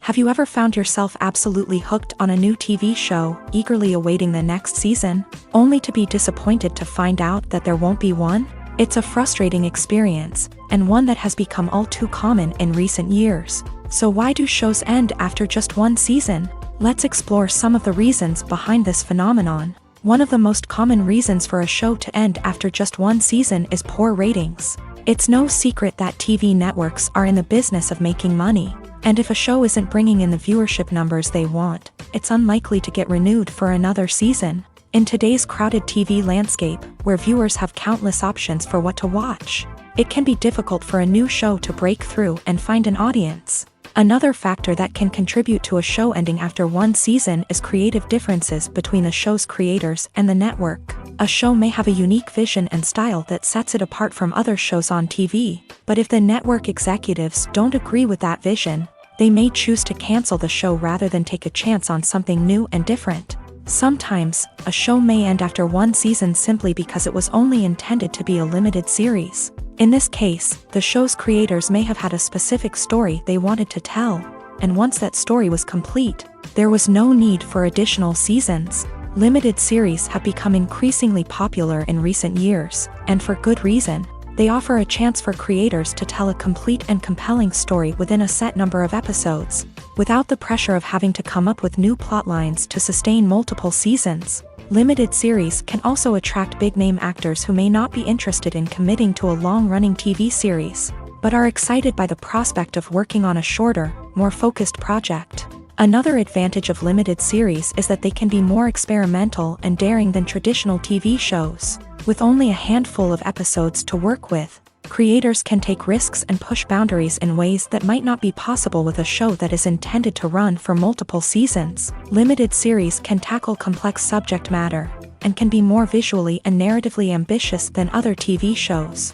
Have you ever found yourself absolutely hooked on a new TV show, eagerly awaiting the next season, only to be disappointed to find out that there won't be one? It's a frustrating experience, and one that has become all too common in recent years. So why do shows end after just one season? Let's explore some of the reasons behind this phenomenon. One of the most common reasons for a show to end after just one season is poor ratings. It's no secret that TV networks are in the business of making money. And if a show isn't bringing in the viewership numbers they want, it's unlikely to get renewed for another season. In today's crowded TV landscape, where viewers have countless options for what to watch, it can be difficult for a new show to break through and find an audience. Another factor that can contribute to a show ending after one season is creative differences between the show's creators and the network. A show may have a unique vision and style that sets it apart from other shows on TV, but if the network executives don't agree with that vision, they may choose to cancel the show rather than take a chance on something new and different. Sometimes, a show may end after one season simply because it was only intended to be a limited series. In this case, the show's creators may have had a specific story they wanted to tell, and once that story was complete, there was no need for additional seasons. Limited series have become increasingly popular in recent years, and for good reason. They offer a chance for creators to tell a complete and compelling story within a set number of episodes, without the pressure of having to come up with new plotlines to sustain multiple seasons. Limited series can also attract big-name actors who may not be interested in committing to a long-running TV series, but are excited by the prospect of working on a shorter, more focused project. Another advantage of limited series is that they can be more experimental and daring than traditional TV shows. With only a handful of episodes to work with, creators can take risks and push boundaries in ways that might not be possible with a show that is intended to run for multiple seasons. Limited series can tackle complex subject matter, and can be more visually and narratively ambitious than other TV shows.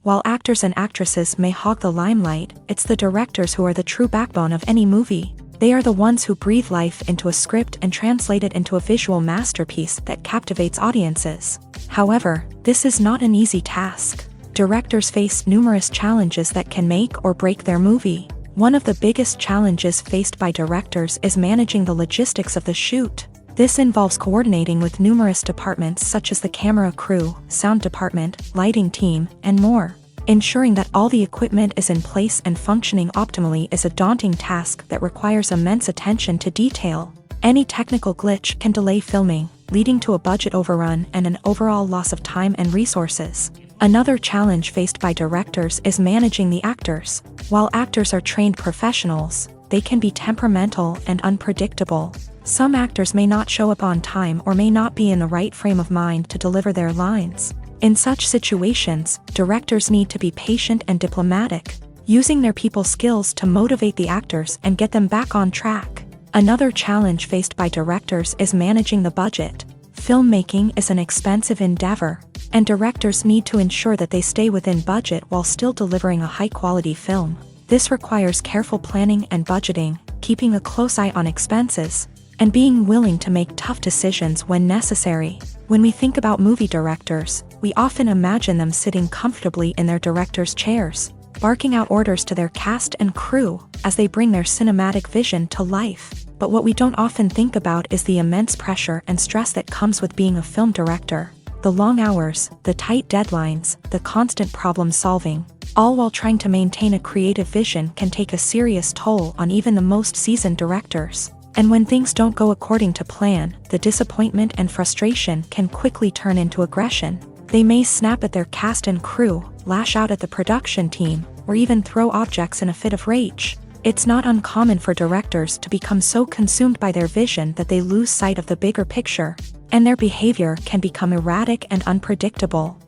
While actors and actresses may hog the limelight, it's the directors who are the true backbone of any movie. They are the ones who breathe life into a script and translate it into a visual masterpiece that captivates audiences. However, this is not an easy task. Directors face numerous challenges that can make or break their movie. One of the biggest challenges faced by directors is managing the logistics of the shoot. This involves coordinating with numerous departments such as the camera crew, sound department, lighting team, and more. Ensuring that all the equipment is in place and functioning optimally is a daunting task that requires immense attention to detail. Any technical glitch can delay filming, leading to a budget overrun and an overall loss of time and resources. Another challenge faced by directors is managing the actors. While actors are trained professionals, they can be temperamental and unpredictable. Some actors may not show up on time or may not be in the right frame of mind to deliver their lines. In such situations, directors need to be patient and diplomatic, using their people skills to motivate the actors and get them back on track. Another challenge faced by directors is managing the budget. Filmmaking is an expensive endeavor, and directors need to ensure that they stay within budget while still delivering a high-quality film. This requires careful planning and budgeting, keeping a close eye on expenses, and being willing to make tough decisions when necessary. When we think about movie directors, we often imagine them sitting comfortably in their director's chairs, barking out orders to their cast and crew as they bring their cinematic vision to life. But what we don't often think about is the immense pressure and stress that comes with being a film director. The long hours, the tight deadlines, the constant problem solving, all while trying to maintain a creative vision can take a serious toll on even the most seasoned directors. And when things don't go according to plan, the disappointment and frustration can quickly turn into aggression. They may snap at their cast and crew, lash out at the production team, or even throw objects in a fit of rage. It's not uncommon for directors to become so consumed by their vision that they lose sight of the bigger picture, and their behavior can become erratic and unpredictable.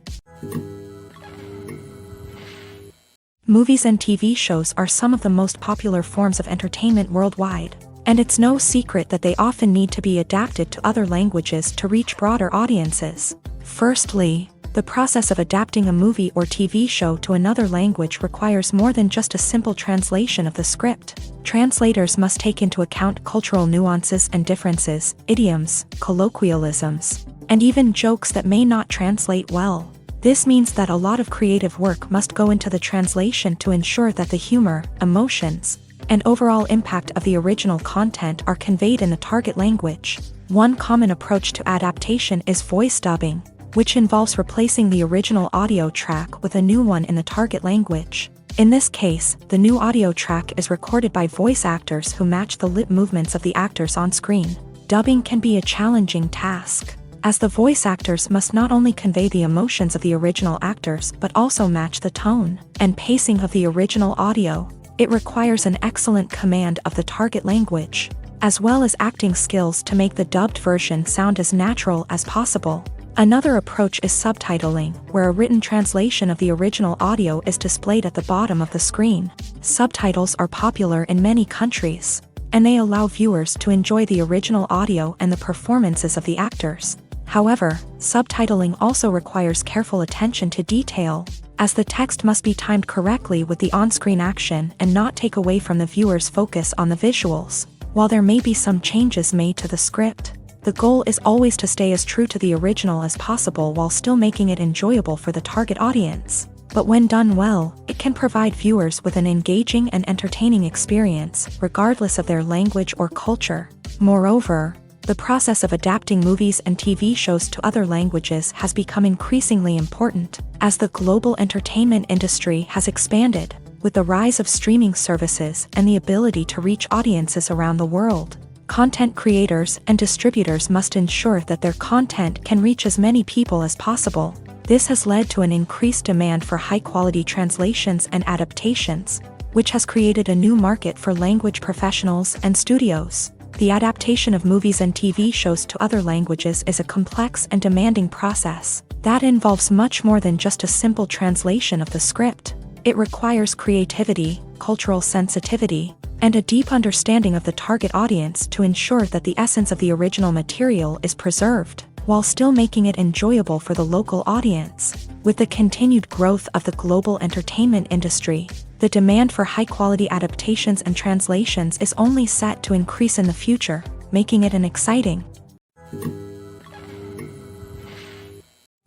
Movies and TV shows are some of the most popular forms of entertainment worldwide, and it's no secret that they often need to be adapted to other languages to reach broader audiences. Firstly, the process of adapting a movie or TV show to another language requires more than just a simple translation of the script. Translators must take into account cultural nuances and differences, idioms, colloquialisms, and even jokes that may not translate well. This means that a lot of creative work must go into the translation to ensure that the humor, emotions, and overall impact of the original content are conveyed in the target language. One common approach to adaptation is voice dubbing, which involves replacing the original audio track with a new one in the target language. In this case, the new audio track is recorded by voice actors who match the lip movements of the actors on screen. Dubbing can be a challenging task, as the voice actors must not only convey the emotions of the original actors but also match the tone and pacing of the original audio. It requires an excellent command of the target language, as well as acting skills to make the dubbed version sound as natural as possible. Another approach is subtitling, where a written translation of the original audio is displayed at the bottom of the screen. Subtitles are popular in many countries, and they allow viewers to enjoy the original audio and the performances of the actors. However, subtitling also requires careful attention to detail, as the text must be timed correctly with the on-screen action and not take away from the viewer's focus on the visuals. While there may be some changes made to the script, the goal is always to stay as true to the original as possible while still making it enjoyable for the target audience. But when done well, it can provide viewers with an engaging and entertaining experience, regardless of their language or culture. Moreover, the process of adapting movies and TV shows to other languages has become increasingly important, as the global entertainment industry has expanded, with the rise of streaming services and the ability to reach audiences around the world. Content creators and distributors must ensure that their content can reach as many people as possible. This has led to an increased demand for high-quality translations and adaptations, which has created a new market for language professionals and studios. The adaptation of movies and TV shows to other languages is a complex and demanding process that involves much more than just a simple translation of the script. It requires creativity, cultural sensitivity, and a deep understanding of the target audience to ensure that the essence of the original material is preserved, while still making it enjoyable for the local audience. With the continued growth of the global entertainment industry, the demand for high-quality adaptations and translations is only set to increase in the future, making it an exciting.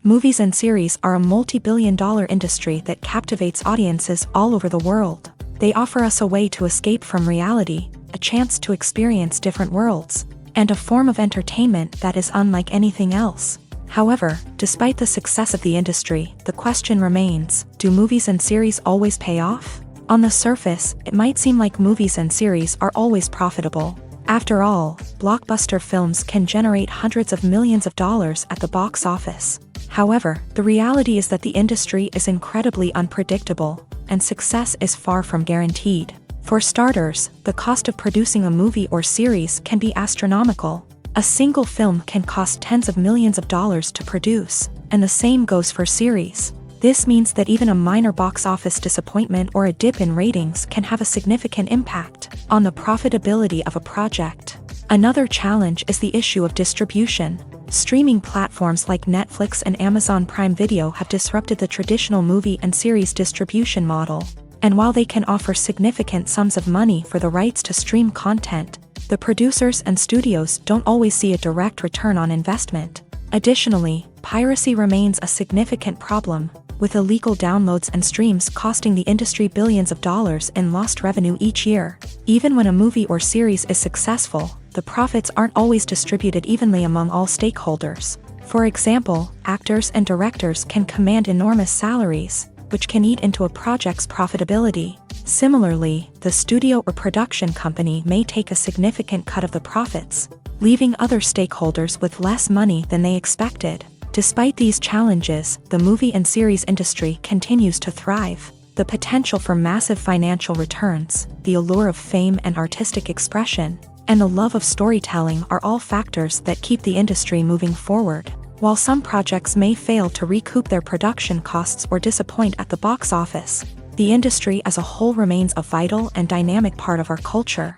Movies and series are a multi-billion-dollar industry that captivates audiences all over the world. They offer us a way to escape from reality, a chance to experience different worlds, and a form of entertainment that is unlike anything else. However, despite the success of the industry, the question remains, do movies and series always pay off? On the surface, it might seem like movies and series are always profitable. After all, blockbuster films can generate hundreds of millions of dollars at the box office. However, the reality is that the industry is incredibly unpredictable, and success is far from guaranteed. For starters, the cost of producing a movie or series can be astronomical. A single film can cost tens of millions of dollars to produce, and the same goes for series. This means that even a minor box office disappointment or a dip in ratings can have a significant impact on the profitability of a project. Another challenge is the issue of distribution. Streaming platforms like Netflix and Amazon Prime Video have disrupted the traditional movie and series distribution model. And while they can offer significant sums of money for the rights to stream content, the producers and studios don't always see a direct return on investment. Additionally, piracy remains a significant problem, with illegal downloads and streams costing the industry billions of dollars in lost revenue each year. Even when a movie or series is successful, the profits aren't always distributed evenly among all stakeholders. For example, actors and directors can command enormous salaries, which can eat into a project's profitability. Similarly, the studio or production company may take a significant cut of the profits, leaving other stakeholders with less money than they expected. Despite these challenges, the movie and series industry continues to thrive. The potential for massive financial returns, the allure of fame and artistic expression, and the love of storytelling are all factors that keep the industry moving forward. While some projects may fail to recoup their production costs or disappoint at the box office, the industry as a whole remains a vital and dynamic part of our culture.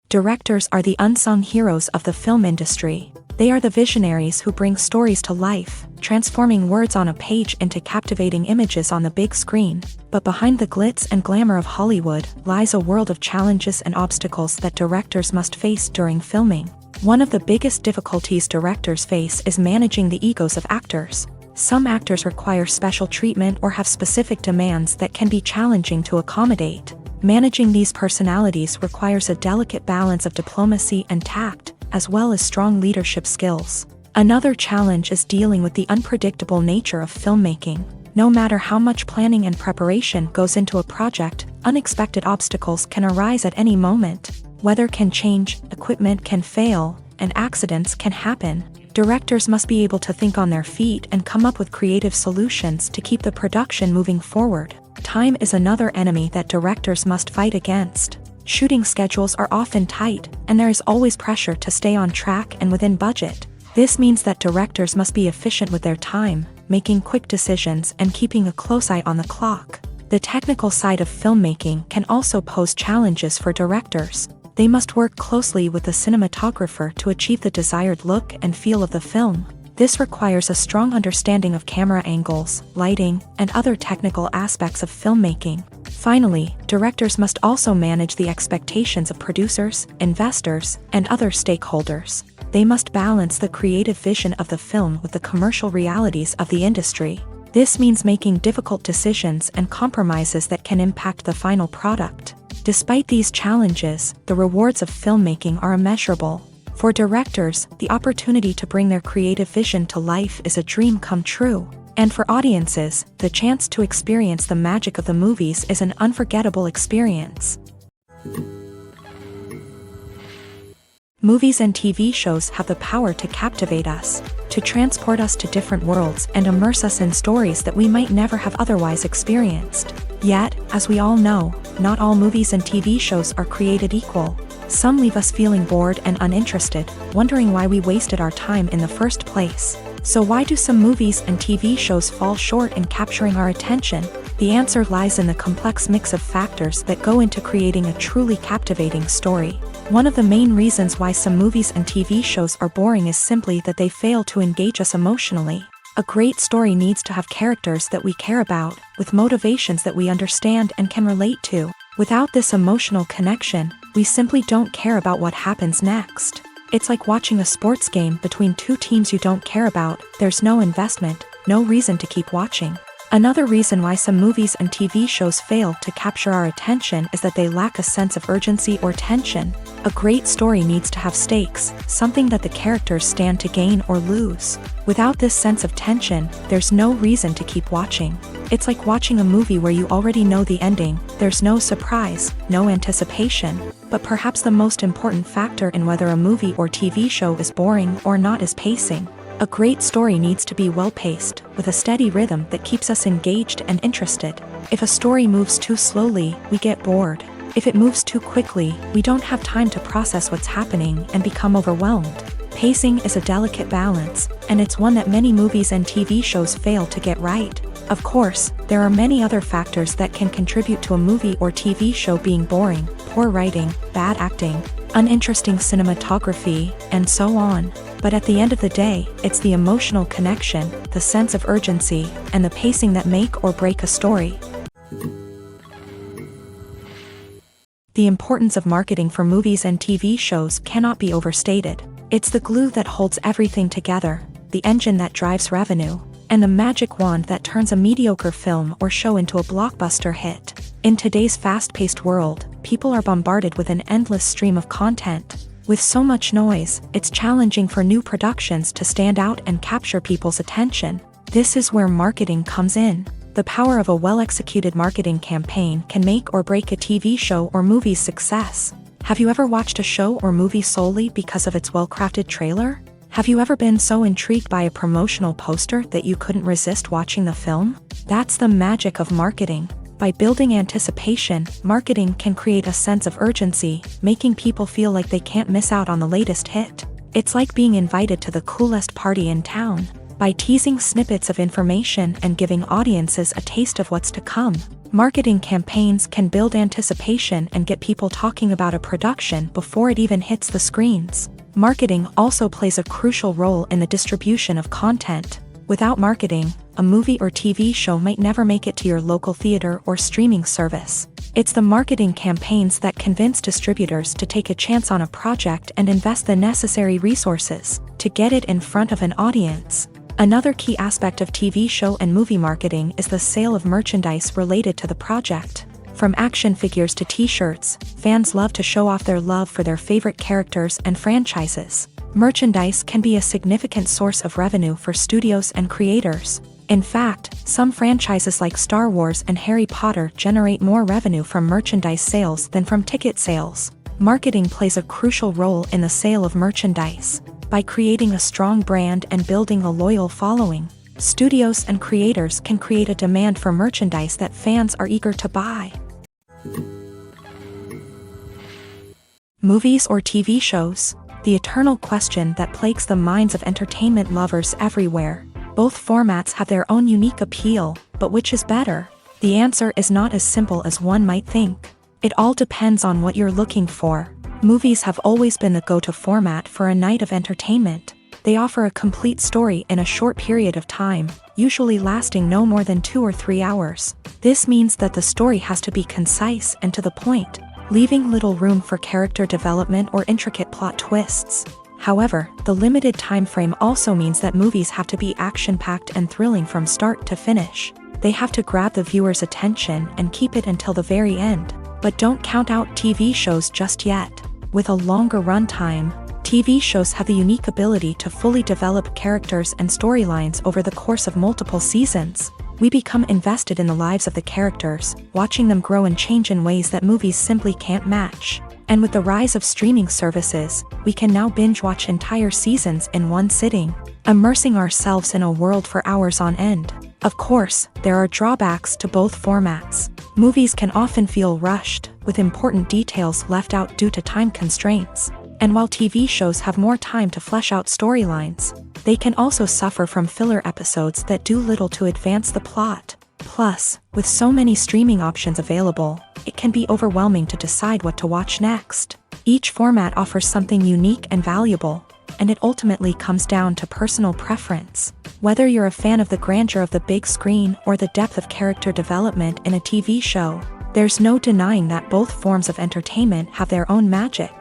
Directors are the unsung heroes of the film industry. They are the visionaries who bring stories to life, transforming words on a page into captivating images on the big screen. But behind the glitz and glamour of Hollywood lies a world of challenges and obstacles that directors must face during filming. One of the biggest difficulties directors face is managing the egos of actors. Some actors require special treatment or have specific demands that can be challenging to accommodate. Managing these personalities requires a delicate balance of diplomacy and tact, as well as strong leadership skills. Another challenge is dealing with the unpredictable nature of filmmaking. No matter how much planning and preparation goes into a project, unexpected obstacles can arise at any moment. Weather can change, equipment can fail, and accidents can happen. Directors must be able to think on their feet and come up with creative solutions to keep the production moving forward. Time is another enemy that directors must fight against. Shooting schedules are often tight, and there is always pressure to stay on track and within budget. This means that directors must be efficient with their time, making quick decisions and keeping a close eye on the clock. The technical side of filmmaking can also pose challenges for directors. They must work closely with the cinematographer to achieve the desired look and feel of the film. This requires a strong understanding of camera angles, lighting, and other technical aspects of filmmaking. Finally, directors must also manage the expectations of producers, investors, and other stakeholders. They must balance the creative vision of the film with the commercial realities of the industry. This means making difficult decisions and compromises that can impact the final product. Despite these challenges, the rewards of filmmaking are immeasurable. For directors, the opportunity to bring their creative vision to life is a dream come true. And for audiences, the chance to experience the magic of the movies is an unforgettable experience. Movies and TV shows have the power to captivate us, to transport us to different worlds and immerse us in stories that we might never have otherwise experienced. Yet, as we all know, not all movies and TV shows are created equal. Some leave us feeling bored and uninterested, wondering why we wasted our time in the first place. So why do some movies and TV shows fall short in capturing our attention? The answer lies in the complex mix of factors that go into creating a truly captivating story. One of the main reasons why some movies and TV shows are boring is simply that they fail to engage us emotionally. A great story needs to have characters that we care about, with motivations that we understand and can relate to. Without this emotional connection, we simply don't care about what happens next. It's like watching a sports game between two teams you don't care about. There's no investment, no reason to keep watching. Another reason why some movies and TV shows fail to capture our attention is that they lack a sense of urgency or tension. A great story needs to have stakes, something that the characters stand to gain or lose. Without this sense of tension, there's no reason to keep watching. It's like watching a movie where you already know the ending, there's no surprise, no anticipation. But perhaps the most important factor in whether a movie or TV show is boring or not is pacing. A great story needs to be well-paced, with a steady rhythm that keeps us engaged and interested. If a story moves too slowly, we get bored. If it moves too quickly, we don't have time to process what's happening and become overwhelmed. Pacing is a delicate balance, and it's one that many movies and TV shows fail to get right. Of course, there are many other factors that can contribute to a movie or TV show being boring: poor writing, bad acting, uninteresting cinematography, and so on. But at the end of the day, it's the emotional connection, the sense of urgency, and the pacing that make or break a story. The importance of marketing for movies and TV shows cannot be overstated. It's the glue that holds everything together, the engine that drives revenue, and the magic wand that turns a mediocre film or show into a blockbuster hit. In today's fast-paced world, people are bombarded with an endless stream of content. With so much noise, it's challenging for new productions to stand out and capture people's attention. This is where marketing comes in. The power of a well-executed marketing campaign can make or break a TV show or movie's success. Have you ever watched a show or movie solely because of its well-crafted trailer? Have you ever been so intrigued by a promotional poster that you couldn't resist watching the film? That's the magic of marketing. By building anticipation, marketing can create a sense of urgency, making people feel like they can't miss out on the latest hit. It's like being invited to the coolest party in town. By teasing snippets of information and giving audiences a taste of what's to come, marketing campaigns can build anticipation and get people talking about a production before it even hits the screens. Marketing also plays a crucial role in the distribution of content. Without marketing, a movie or TV show might never make it to your local theater or streaming service. It's the marketing campaigns that convince distributors to take a chance on a project and invest the necessary resources to get it in front of an audience. Another key aspect of TV show and movie marketing is the sale of merchandise related to the project. From action figures to t-shirts, fans love to show off their love for their favorite characters and franchises. Merchandise can be a significant source of revenue for studios and creators. In fact, some franchises like Star Wars and Harry Potter generate more revenue from merchandise sales than from ticket sales. Marketing plays a crucial role in the sale of merchandise. By creating a strong brand and building a loyal following, studios and creators can create a demand for merchandise that fans are eager to buy. Movies or TV shows? The eternal question that plagues the minds of entertainment lovers everywhere. Both formats have their own unique appeal, but which is better? The answer is not as simple as one might think. It all depends on what you're looking for. Movies have always been the go-to format for a night of entertainment. They offer a complete story in a short period of time, usually lasting no more than 2 or 3 hours. This means that the story has to be concise and to the point, leaving little room for character development or intricate plot twists. However, the limited time frame also means that movies have to be action-packed and thrilling from start to finish. They have to grab the viewer's attention and keep it until the very end. But don't count out TV shows just yet. With a longer runtime, TV shows have the unique ability to fully develop characters and storylines over the course of multiple seasons. We become invested in the lives of the characters, watching them grow and change in ways that movies simply can't match. And with the rise of streaming services, we can now binge-watch entire seasons in one sitting, immersing ourselves in a world for hours on end. Of course, there are drawbacks to both formats. Movies can often feel rushed, with important details left out due to time constraints. And while TV shows have more time to flesh out storylines, they can also suffer from filler episodes that do little to advance the plot. Plus, with so many streaming options available, it can be overwhelming to decide what to watch next. Each format offers something unique and valuable, and it ultimately comes down to personal preference. Whether you're a fan of the grandeur of the big screen or the depth of character development in a TV show, there's no denying that both forms of entertainment have their own magic.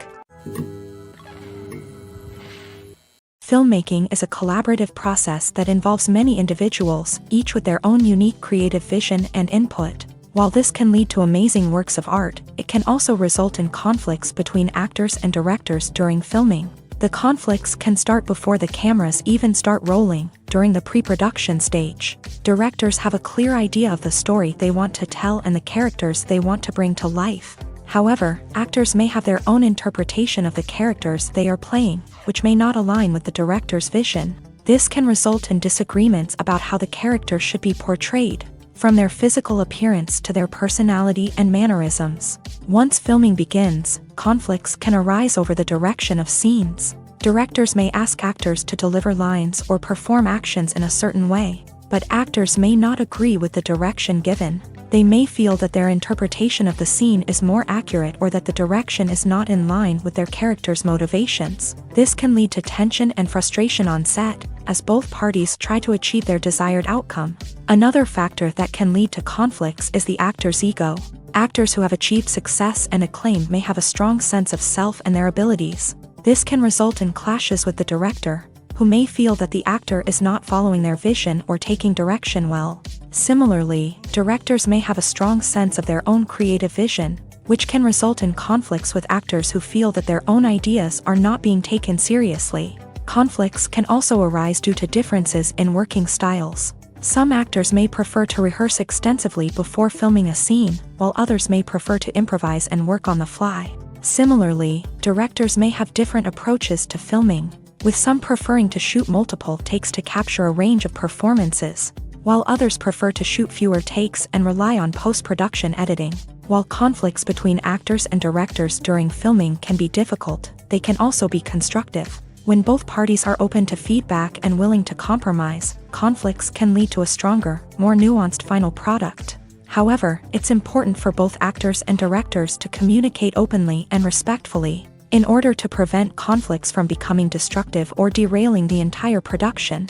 Filmmaking is a collaborative process that involves many individuals, each with their own unique creative vision and input. While this can lead to amazing works of art, it can also result in conflicts between actors and directors during filming. The conflicts can start before the cameras even start rolling, during the pre-production stage. Directors have a clear idea of the story they want to tell and the characters they want to bring to life. However, actors may have their own interpretation of the characters they are playing, which may not align with the director's vision. This can result in disagreements about how the character should be portrayed, from their physical appearance to their personality and mannerisms. Once filming begins, conflicts can arise over the direction of scenes. Directors may ask actors to deliver lines or perform actions in a certain way, but actors may not agree with the direction given. They may feel that their interpretation of the scene is more accurate or that the direction is not in line with their character's motivations. This can lead to tension and frustration on set, as both parties try to achieve their desired outcome. Another factor that can lead to conflicts is the actor's ego. Actors who have achieved success and acclaim may have a strong sense of self and their abilities. This can result in clashes with the director, who may feel that the actor is not following their vision or taking direction well. Similarly, directors may have a strong sense of their own creative vision, which can result in conflicts with actors who feel that their own ideas are not being taken seriously. Conflicts can also arise due to differences in working styles. Some actors may prefer to rehearse extensively before filming a scene, while others may prefer to improvise and work on the fly. Similarly, directors may have different approaches to filming, with some preferring to shoot multiple takes to capture a range of performances, while others prefer to shoot fewer takes and rely on post-production editing. While conflicts between actors and directors during filming can be difficult, they can also be constructive. When both parties are open to feedback and willing to compromise, conflicts can lead to a stronger, more nuanced final product. However, it's important for both actors and directors to communicate openly and respectfully, in order to prevent conflicts from becoming destructive or derailing the entire production.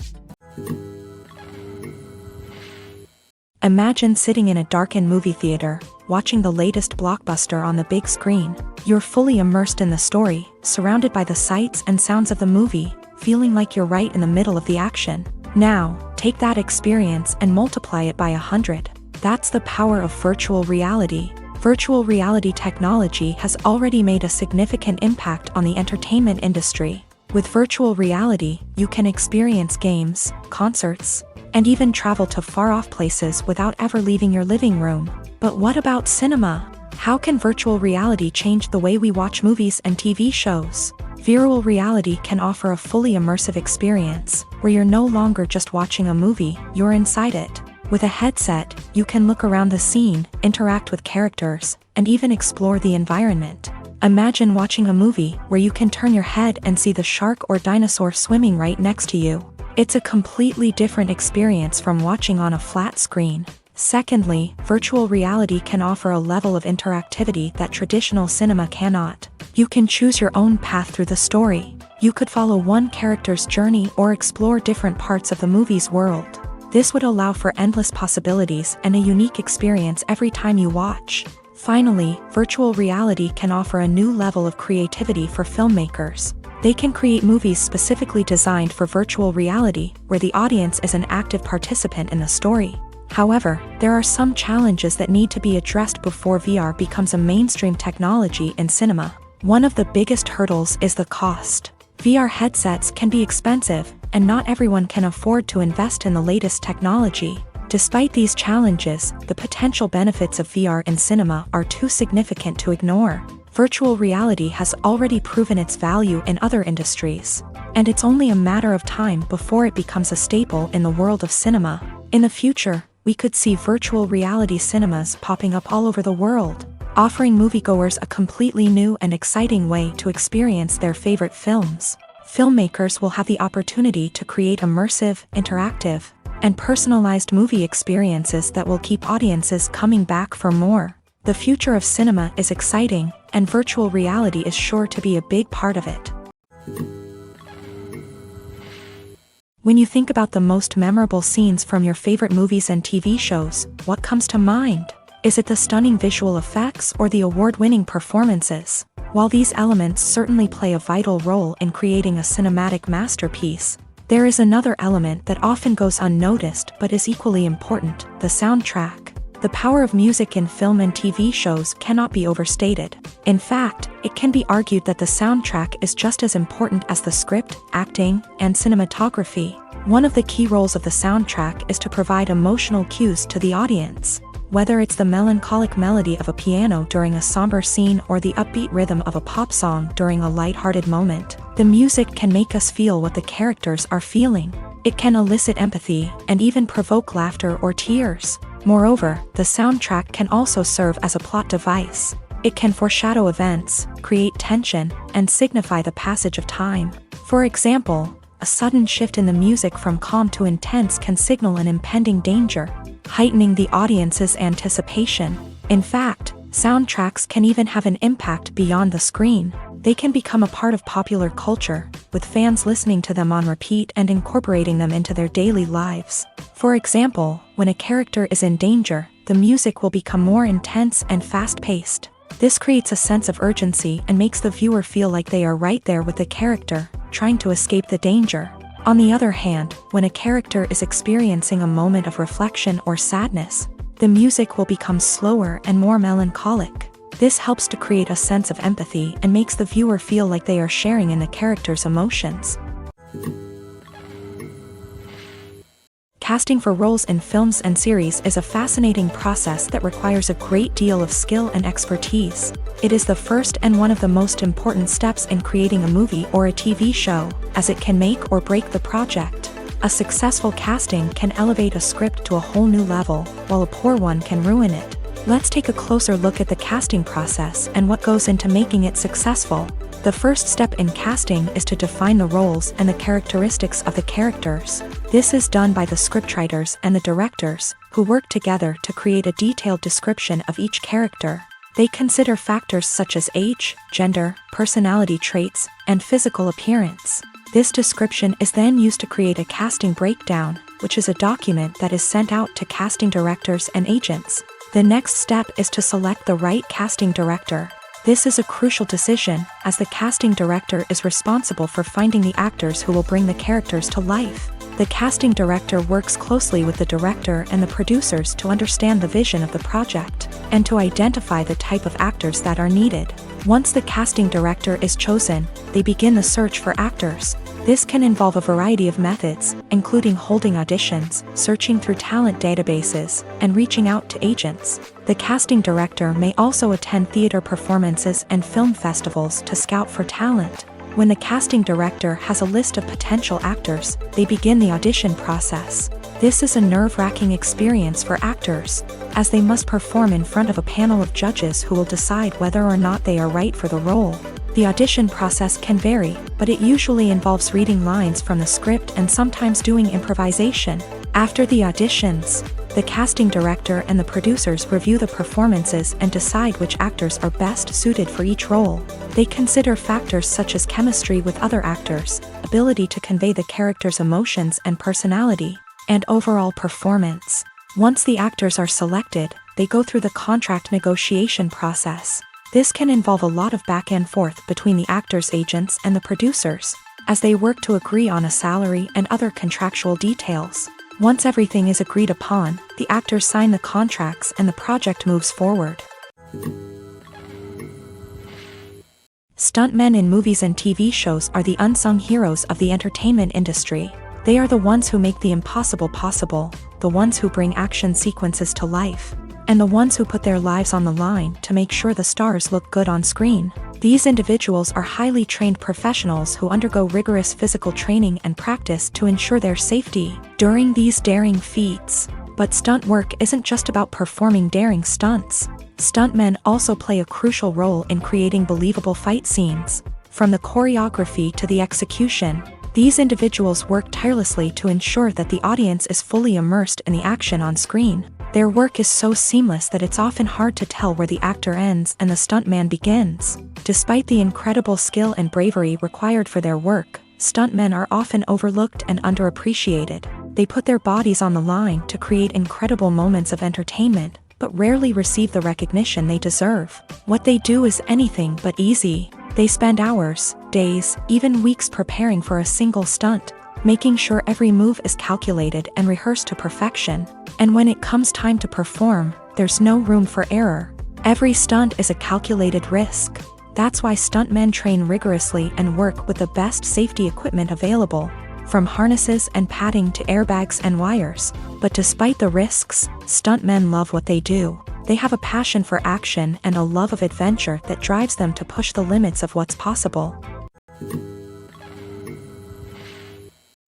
Imagine sitting in a darkened movie theater, watching the latest blockbuster on the big screen. You're fully immersed in the story, surrounded by the sights and sounds of the movie, feeling like you're right in the middle of the action. Now, take that experience and multiply it by 100. That's the power of virtual reality. Virtual reality technology has already made a significant impact on the entertainment industry. With virtual reality, you can experience games, concerts, and even travel to far-off places without ever leaving your living room. But what about cinema? How can virtual reality change the way we watch movies and TV shows? Virtual reality can offer a fully immersive experience, where you're no longer just watching a movie, you're inside it. With a headset, you can look around the scene, interact with characters, and even explore the environment. Imagine watching a movie where you can turn your head and see the shark or dinosaur swimming right next to you. It's a completely different experience from watching on a flat screen. Secondly, virtual reality can offer a level of interactivity that traditional cinema cannot. You can choose your own path through the story. You could follow one character's journey or explore different parts of the movie's world. This would allow for endless possibilities and a unique experience every time you watch. Finally, virtual reality can offer a new level of creativity for filmmakers. They can create movies specifically designed for virtual reality, where the audience is an active participant in the story. However, there are some challenges that need to be addressed before VR becomes a mainstream technology in cinema. One of the biggest hurdles is the cost. VR headsets can be expensive, and not everyone can afford to invest in the latest technology. Despite these challenges, the potential benefits of VR in cinema are too significant to ignore. Virtual reality has already proven its value in other industries, and it's only a matter of time before it becomes a staple in the world of cinema. In the future, we could see virtual reality cinemas popping up all over the world, offering moviegoers a completely new and exciting way to experience their favorite films. Filmmakers will have the opportunity to create immersive, interactive, and personalized movie experiences that will keep audiences coming back for more. The future of cinema is exciting, and virtual reality is sure to be a big part of it. When you think about the most memorable scenes from your favorite movies and TV shows, what comes to mind? Is it the stunning visual effects or the award-winning performances? While these elements certainly play a vital role in creating a cinematic masterpiece, there is another element that often goes unnoticed but is equally important: the soundtrack. The power of music in film and TV shows cannot be overstated. In fact, it can be argued that the soundtrack is just as important as the script, acting, and cinematography. One of the key roles of the soundtrack is to provide emotional cues to the audience. Whether it's the melancholic melody of a piano during a somber scene or the upbeat rhythm of a pop song during a lighthearted moment, the music can make us feel what the characters are feeling. It can elicit empathy and even provoke laughter or tears. Moreover, the soundtrack can also serve as a plot device. It can foreshadow events, create tension, and signify the passage of time. For example, a sudden shift in the music from calm to intense can signal an impending danger, heightening the audience's anticipation. In fact, soundtracks can even have an impact beyond the screen. They can become a part of popular culture, with fans listening to them on repeat and incorporating them into their daily lives. For example, when a character is in danger, the music will become more intense and fast-paced. This creates a sense of urgency and makes the viewer feel like they are right there with the character, trying to escape the danger. On the other hand, when a character is experiencing a moment of reflection or sadness, the music will become slower and more melancholic. This helps to create a sense of empathy and makes the viewer feel like they are sharing in the character's emotions. Casting for roles in films and series is a fascinating process that requires a great deal of skill and expertise. It is the first and one of the most important steps in creating a movie or a TV show, as it can make or break the project. A successful casting can elevate a script to a whole new level, while a poor one can ruin it. Let's take a closer look at the casting process and what goes into making it successful. The first step in casting is to define the roles and the characteristics of the characters. This is done by the scriptwriters and the directors, who work together to create a detailed description of each character. They consider factors such as age, gender, personality traits, and physical appearance. This description is then used to create a casting breakdown, which is a document that is sent out to casting directors and agents. The next step is to select the right casting director. This is a crucial decision, as the casting director is responsible for finding the actors who will bring the characters to life. The casting director works closely with the director and the producers to understand the vision of the project, and to identify the type of actors that are needed. Once the casting director is chosen, they begin the search for actors. This can involve a variety of methods, including holding auditions, searching through talent databases, and reaching out to agents. The casting director may also attend theater performances and film festivals to scout for talent. When the casting director has a list of potential actors, they begin the audition process. This is a nerve-wracking experience for actors, as they must perform in front of a panel of judges who will decide whether or not they are right for the role. The audition process can vary, but it usually involves reading lines from the script and sometimes doing improvisation. After the auditions, the casting director and the producers review the performances and decide which actors are best suited for each role. They consider factors such as chemistry with other actors, ability to convey the character's emotions and personality, and overall performance. Once the actors are selected, they go through the contract negotiation process. This can involve a lot of back and forth between the actors' agents and the producers, as they work to agree on a salary and other contractual details. Once everything is agreed upon, the actors sign the contracts and the project moves forward. Stuntmen in movies and TV shows are the unsung heroes of the entertainment industry. They are the ones who make the impossible possible, the ones who bring action sequences to life, and the ones who put their lives on the line to make sure the stars look good on screen. These individuals are highly trained professionals who undergo rigorous physical training and practice to ensure their safety during these daring feats. But stunt work isn't just about performing daring stunts. Stuntmen also play a crucial role in creating believable fight scenes. From the choreography to the execution, these individuals work tirelessly to ensure that the audience is fully immersed in the action on screen. Their work is so seamless that it's often hard to tell where the actor ends and the stuntman begins. Despite the incredible skill and bravery required for their work, stuntmen are often overlooked and underappreciated. They put their bodies on the line to create incredible moments of entertainment, but rarely receive the recognition they deserve. What they do is anything but easy. They spend hours, days, even weeks preparing for a single stunt, making sure every move is calculated and rehearsed to perfection. And when it comes time to perform, there's no room for error. Every stunt is a calculated risk. That's why stuntmen train rigorously and work with the best safety equipment available, from harnesses and padding to airbags and wires. But despite the risks, stuntmen love what they do. They have a passion for action and a love of adventure that drives them to push the limits of what's possible.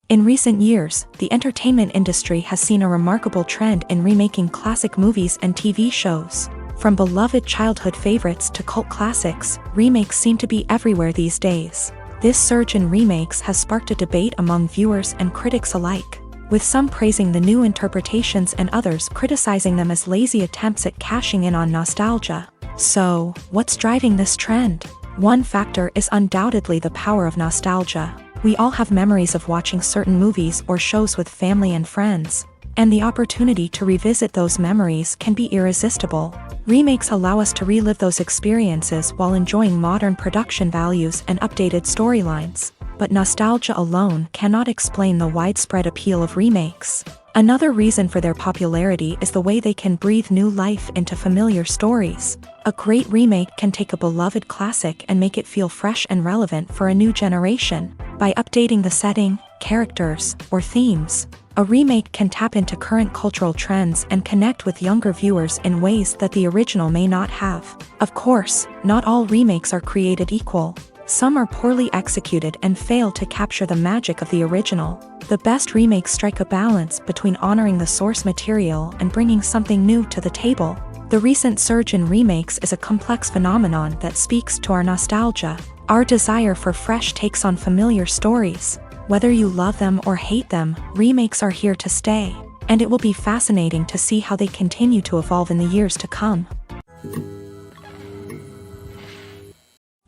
In recent years, the entertainment industry has seen a remarkable trend in remaking classic movies and TV shows. From beloved childhood favorites to cult classics, remakes seem to be everywhere these days. This surge in remakes has sparked a debate among viewers and critics alike, with some praising the new interpretations and others criticizing them as lazy attempts at cashing in on nostalgia. So, what's driving this trend? One factor is undoubtedly the power of nostalgia. We all have memories of watching certain movies or shows with family and friends, and the opportunity to revisit those memories can be irresistible. Remakes allow us to relive those experiences while enjoying modern production values and updated storylines. But nostalgia alone cannot explain the widespread appeal of remakes. Another reason for their popularity is the way they can breathe new life into familiar stories. A great remake can take a beloved classic and make it feel fresh and relevant for a new generation. By updating the setting, characters, or themes, a remake can tap into current cultural trends and connect with younger viewers in ways that the original may not have. Of course, not all remakes are created equal. Some are poorly executed and fail to capture the magic of the original. The best remakes strike a balance between honoring the source material and bringing something new to the table. The recent surge in remakes is a complex phenomenon that speaks to our nostalgia, our desire for fresh takes on familiar stories. Whether you love them or hate them, remakes are here to stay, and it will be fascinating to see how they continue to evolve in the years to come.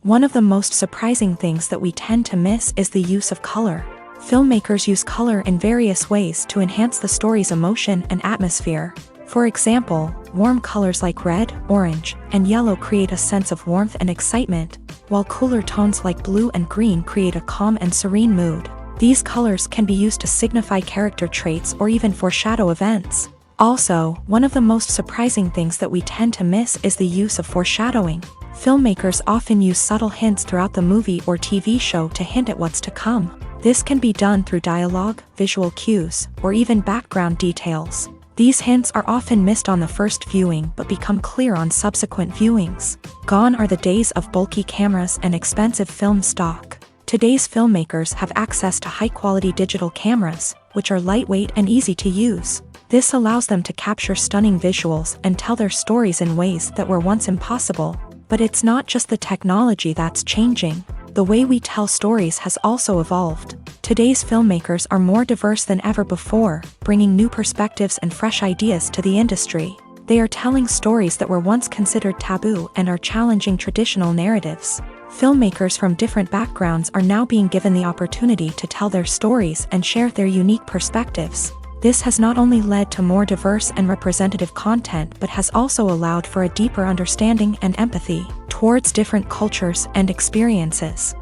One of the most surprising things that we tend to miss is the use of color. Filmmakers use color in various ways to enhance the story's emotion and atmosphere. For example, warm colors like red, orange, and yellow create a sense of warmth and excitement, while cooler tones like blue and green create a calm and serene mood. These colors can be used to signify character traits or even foreshadow events. Also, one of the most surprising things that we tend to miss is the use of foreshadowing. Filmmakers often use subtle hints throughout the movie or TV show to hint at what's to come. This can be done through dialogue, visual cues, or even background details. These hints are often missed on the first viewing but become clear on subsequent viewings. Gone are the days of bulky cameras and expensive film stock. Today's filmmakers have access to high-quality digital cameras, which are lightweight and easy to use. This allows them to capture stunning visuals and tell their stories in ways that were once impossible. But it's not just the technology that's changing. The way we tell stories has also evolved. Today's filmmakers are more diverse than ever before, bringing new perspectives and fresh ideas to the industry. They are telling stories that were once considered taboo and are challenging traditional narratives. Filmmakers from different backgrounds are now being given the opportunity to tell their stories and share their unique perspectives. This has not only led to more diverse and representative content but has also allowed for a deeper understanding and empathy towards different cultures and experiences.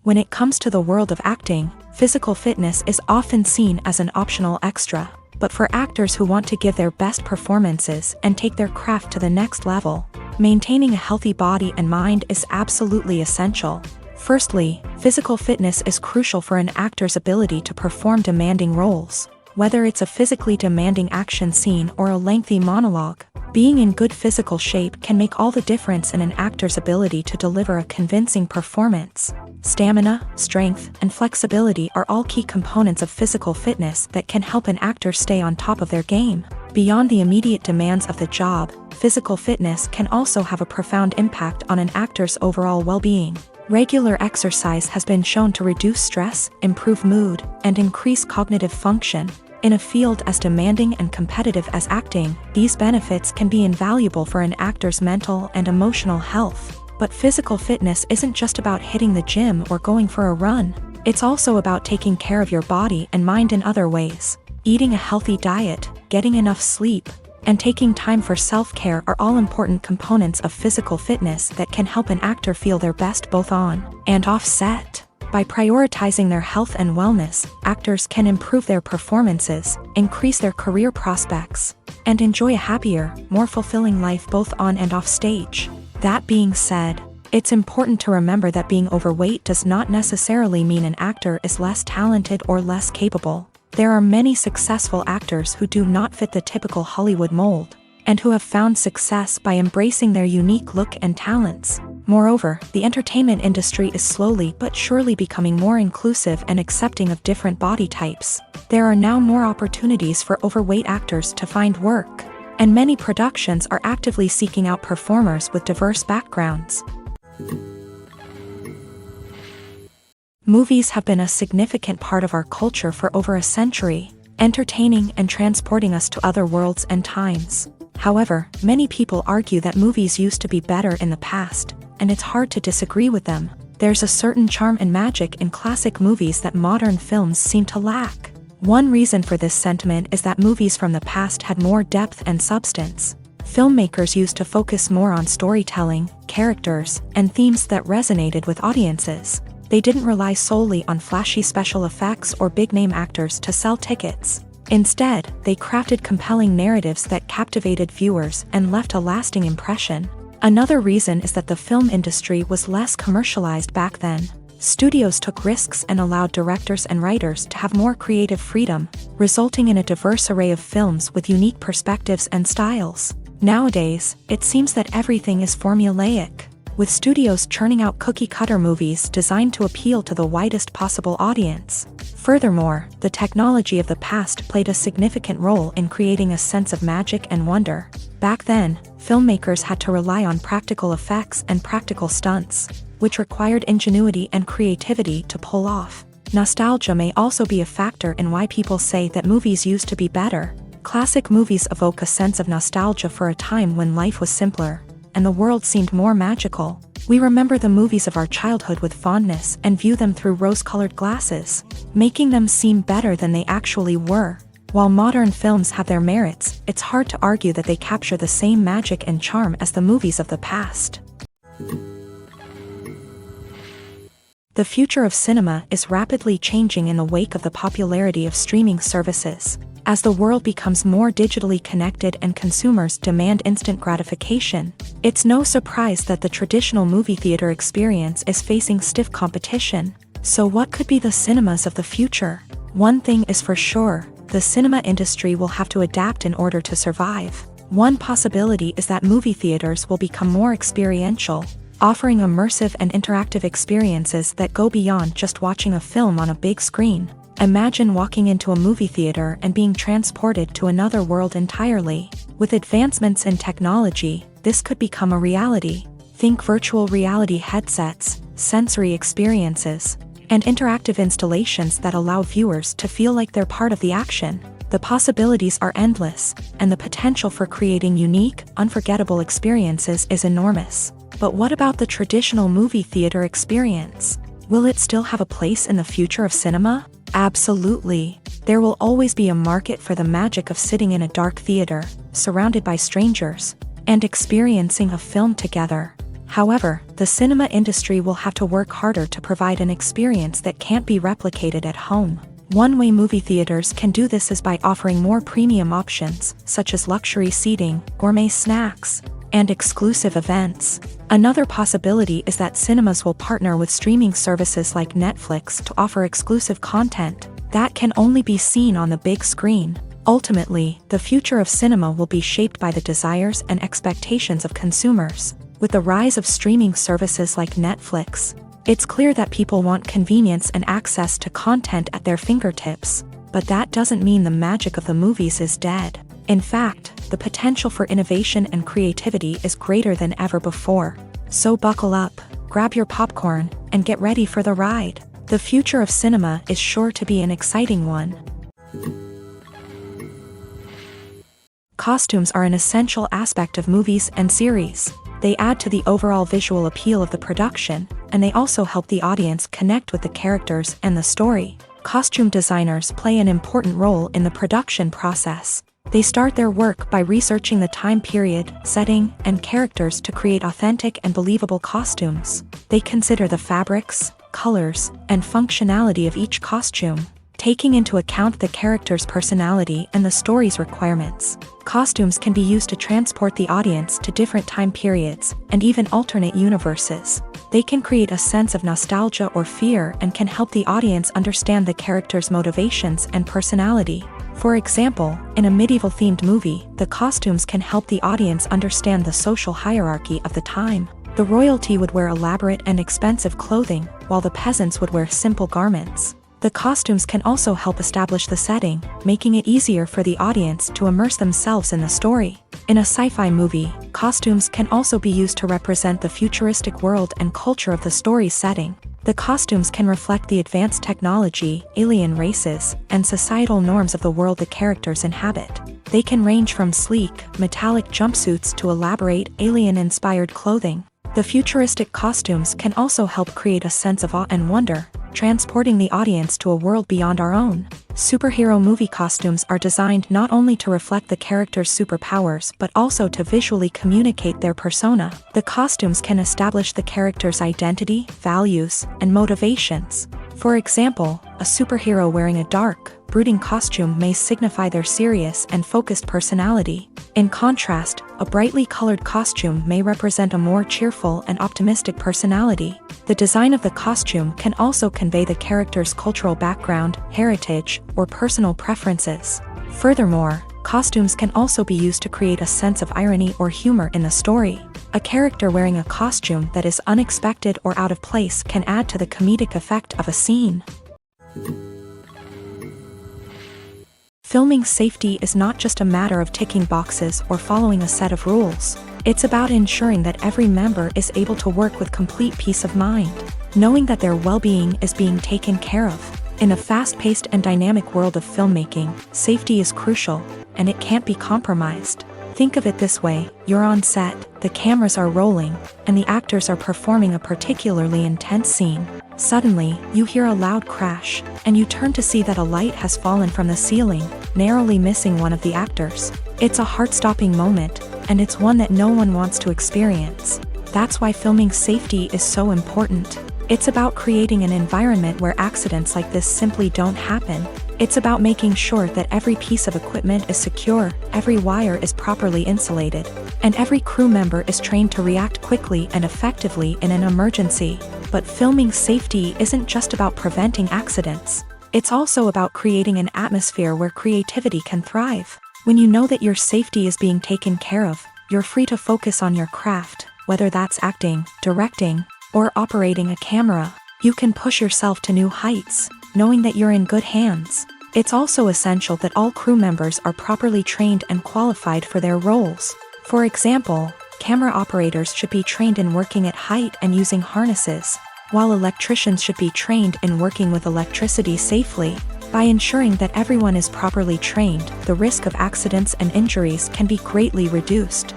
When it comes to the world of acting, physical fitness is often seen as an optional extra. But for actors who want to give their best performances and take their craft to the next level, maintaining a healthy body and mind is absolutely essential. Firstly, physical fitness is crucial for an actor's ability to perform demanding roles. Whether it's a physically demanding action scene or a lengthy monologue, being in good physical shape can make all the difference in an actor's ability to deliver a convincing performance. Stamina, strength, and flexibility are all key components of physical fitness that can help an actor stay on top of their game. Beyond the immediate demands of the job, physical fitness can also have a profound impact on an actor's overall well-being. Regular exercise has been shown to reduce stress, improve mood, and increase cognitive function. In a field as demanding and competitive as acting, these benefits can be invaluable for an actor's mental and emotional health. But physical fitness isn't just about hitting the gym or going for a run. It's also about taking care of your body and mind in other ways. Eating a healthy diet, getting enough sleep, and taking time for self-care are all important components of physical fitness that can help an actor feel their best both on and off set. By prioritizing their health and wellness, actors can improve their performances, increase their career prospects, and enjoy a happier, more fulfilling life both on and off stage. That being said, it's important to remember that being overweight does not necessarily mean an actor is less talented or less capable. There are many successful actors who do not fit the typical Hollywood mold, and who have found success by embracing their unique look and talents. Moreover, the entertainment industry is slowly but surely becoming more inclusive and accepting of different body types. There are now more opportunities for overweight actors to find work, and many productions are actively seeking out performers with diverse backgrounds. Movies have been a significant part of our culture for over a century, entertaining and transporting us to other worlds and times. However, many people argue that movies used to be better in the past, and it's hard to disagree with them. There's a certain charm and magic in classic movies that modern films seem to lack. One reason for this sentiment is that movies from the past had more depth and substance. Filmmakers used to focus more on storytelling, characters, and themes that resonated with audiences. They didn't rely solely on flashy special effects or big-name actors to sell tickets. Instead, they crafted compelling narratives that captivated viewers and left a lasting impression. Another reason is that the film industry was less commercialized back then. Studios took risks and allowed directors and writers to have more creative freedom, resulting in a diverse array of films with unique perspectives and styles. Nowadays, it seems that everything is formulaic, with studios churning out cookie-cutter movies designed to appeal to the widest possible audience. Furthermore, the technology of the past played a significant role in creating a sense of magic and wonder. Back then, filmmakers had to rely on practical effects and practical stunts, which required ingenuity and creativity to pull off. Nostalgia may also be a factor in why people say that movies used to be better. Classic movies evoke a sense of nostalgia for a time when life was simpler, and the world seemed more magical. We remember the movies of our childhood with fondness and view them through rose-colored glasses, making them seem better than they actually were. While modern films have their merits, it's hard to argue that they capture the same magic and charm as the movies of the past. The future of cinema is rapidly changing in the wake of the popularity of streaming services. As the world becomes more digitally connected and consumers demand instant gratification, it's no surprise that the traditional movie theater experience is facing stiff competition. So what could be the cinemas of the future? One thing is for sure, the cinema industry will have to adapt in order to survive. One possibility is that movie theaters will become more experiential, offering immersive and interactive experiences that go beyond just watching a film on a big screen. Imagine walking into a movie theater and being transported to another world entirely. With advancements in technology, this could become a reality. Think virtual reality headsets, sensory experiences, and interactive installations that allow viewers to feel like they're part of the action. The possibilities are endless, and the potential for creating unique, unforgettable experiences is enormous. But what about the traditional movie theater experience? Will it still have a place in the future of cinema? Absolutely. There will always be a market for the magic of sitting in a dark theater, surrounded by strangers, and experiencing a film together. However, the cinema industry will have to work harder to provide an experience that can't be replicated at home. One way movie theaters can do this is by offering more premium options, such as luxury seating, gourmet snacks, and exclusive events. Another possibility is that cinemas will partner with streaming services like Netflix to offer exclusive content that can only be seen on the big screen. Ultimately, the future of cinema will be shaped by the desires and expectations of consumers. With the rise of streaming services like Netflix, it's clear that people want convenience and access to content at their fingertips. But that doesn't mean the magic of the movies is dead. In fact, the potential for innovation and creativity is greater than ever before. So buckle up, grab your popcorn, and get ready for the ride. The future of cinema is sure to be an exciting one. Costumes are an essential aspect of movies and series. They add to the overall visual appeal of the production, and they also help the audience connect with the characters and the story. Costume designers play an important role in the production process. They start their work by researching the time period, setting, and characters to create authentic and believable costumes. They consider the fabrics, colors, and functionality of each costume, taking into account the character's personality and the story's requirements. Costumes can be used to transport the audience to different time periods and even alternate universes. They can create a sense of nostalgia or fear and can help the audience understand the character's motivations and personality. For example, in a medieval-themed movie, the costumes can help the audience understand the social hierarchy of the time. The royalty would wear elaborate and expensive clothing, while the peasants would wear simple garments. The costumes can also help establish the setting, making it easier for the audience to immerse themselves in the story. In a sci-fi movie, costumes can also be used to represent the futuristic world and culture of the story's setting. The costumes can reflect the advanced technology, alien races, and societal norms of the world the characters inhabit. They can range from sleek, metallic jumpsuits to elaborate, alien-inspired clothing. The futuristic costumes can also help create a sense of awe and wonder, transporting the audience to a world beyond our own. Superhero movie costumes are designed not only to reflect the character's superpowers but also to visually communicate their persona. The costumes can establish the character's identity, values, and motivations. For example, a superhero wearing a dark, brooding costume may signify their serious and focused personality. In contrast, a brightly colored costume may represent a more cheerful and optimistic personality. The design of the costume can also convey the character's cultural background, heritage, or personal preferences. Furthermore, costumes can also be used to create a sense of irony or humor in the story. A character wearing a costume that is unexpected or out of place can add to the comedic effect of a scene. Filming safety is not just a matter of ticking boxes or following a set of rules. It's about ensuring that every member is able to work with complete peace of mind, knowing that their well-being is being taken care of. In a fast-paced and dynamic world of filmmaking, safety is crucial, and it can't be compromised. Think of it this way: you're on set, the cameras are rolling, and the actors are performing a particularly intense scene. Suddenly, you hear a loud crash, and you turn to see that a light has fallen from the ceiling, narrowly missing one of the actors. It's a heart-stopping moment, and it's one that no one wants to experience. That's why filming safety is so important. It's about creating an environment where accidents like this simply don't happen. It's about making sure that every piece of equipment is secure, every wire is properly insulated, and every crew member is trained to react quickly and effectively in an emergency. But filming safety isn't just about preventing accidents. It's also about creating an atmosphere where creativity can thrive. When you know that your safety is being taken care of, you're free to focus on your craft, whether that's acting, directing, or operating a camera. You can push yourself to new heights, knowing that you're in good hands. It's also essential that all crew members are properly trained and qualified for their roles. For example, camera operators should be trained in working at height and using harnesses, while electricians should be trained in working with electricity safely. By ensuring that everyone is properly trained, the risk of accidents and injuries can be greatly reduced.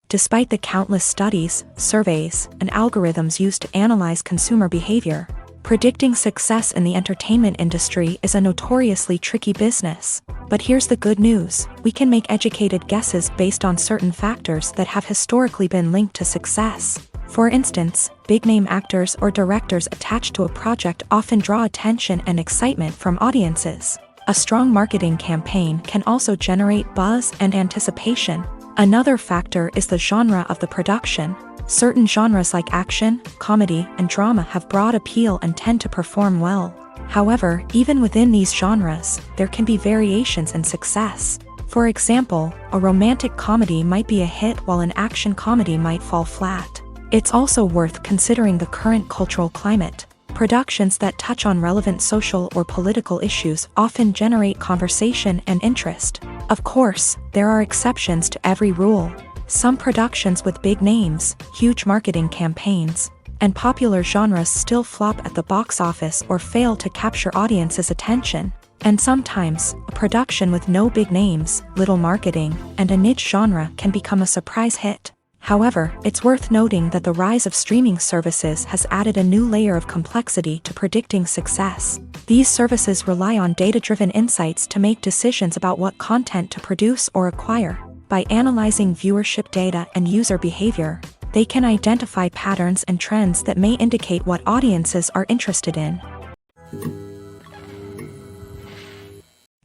Despite the countless studies, surveys, and algorithms used to analyze consumer behavior, predicting success in the entertainment industry is a notoriously tricky business. But here's the good news: we can make educated guesses based on certain factors that have historically been linked to success. For instance, big-name actors or directors attached to a project often draw attention and excitement from audiences. A strong marketing campaign can also generate buzz and anticipation. Another factor is the genre of the production. Certain genres like action, comedy, and drama have broad appeal and tend to perform well. However, even within these genres, there can be variations in success. For example, a romantic comedy might be a hit while an action comedy might fall flat. It's also worth considering the current cultural climate. Productions that touch on relevant social or political issues often generate conversation and interest. Of course, there are exceptions to every rule. Some productions with big names, huge marketing campaigns, and popular genres still flop at the box office or fail to capture audiences' attention. And sometimes, a production with no big names, little marketing, and a niche genre can become a surprise hit. However, it's worth noting that the rise of streaming services has added a new layer of complexity to predicting success. These services rely on data-driven insights to make decisions about what content to produce or acquire. By analyzing viewership data and user behavior, they can identify patterns and trends that may indicate what audiences are interested in.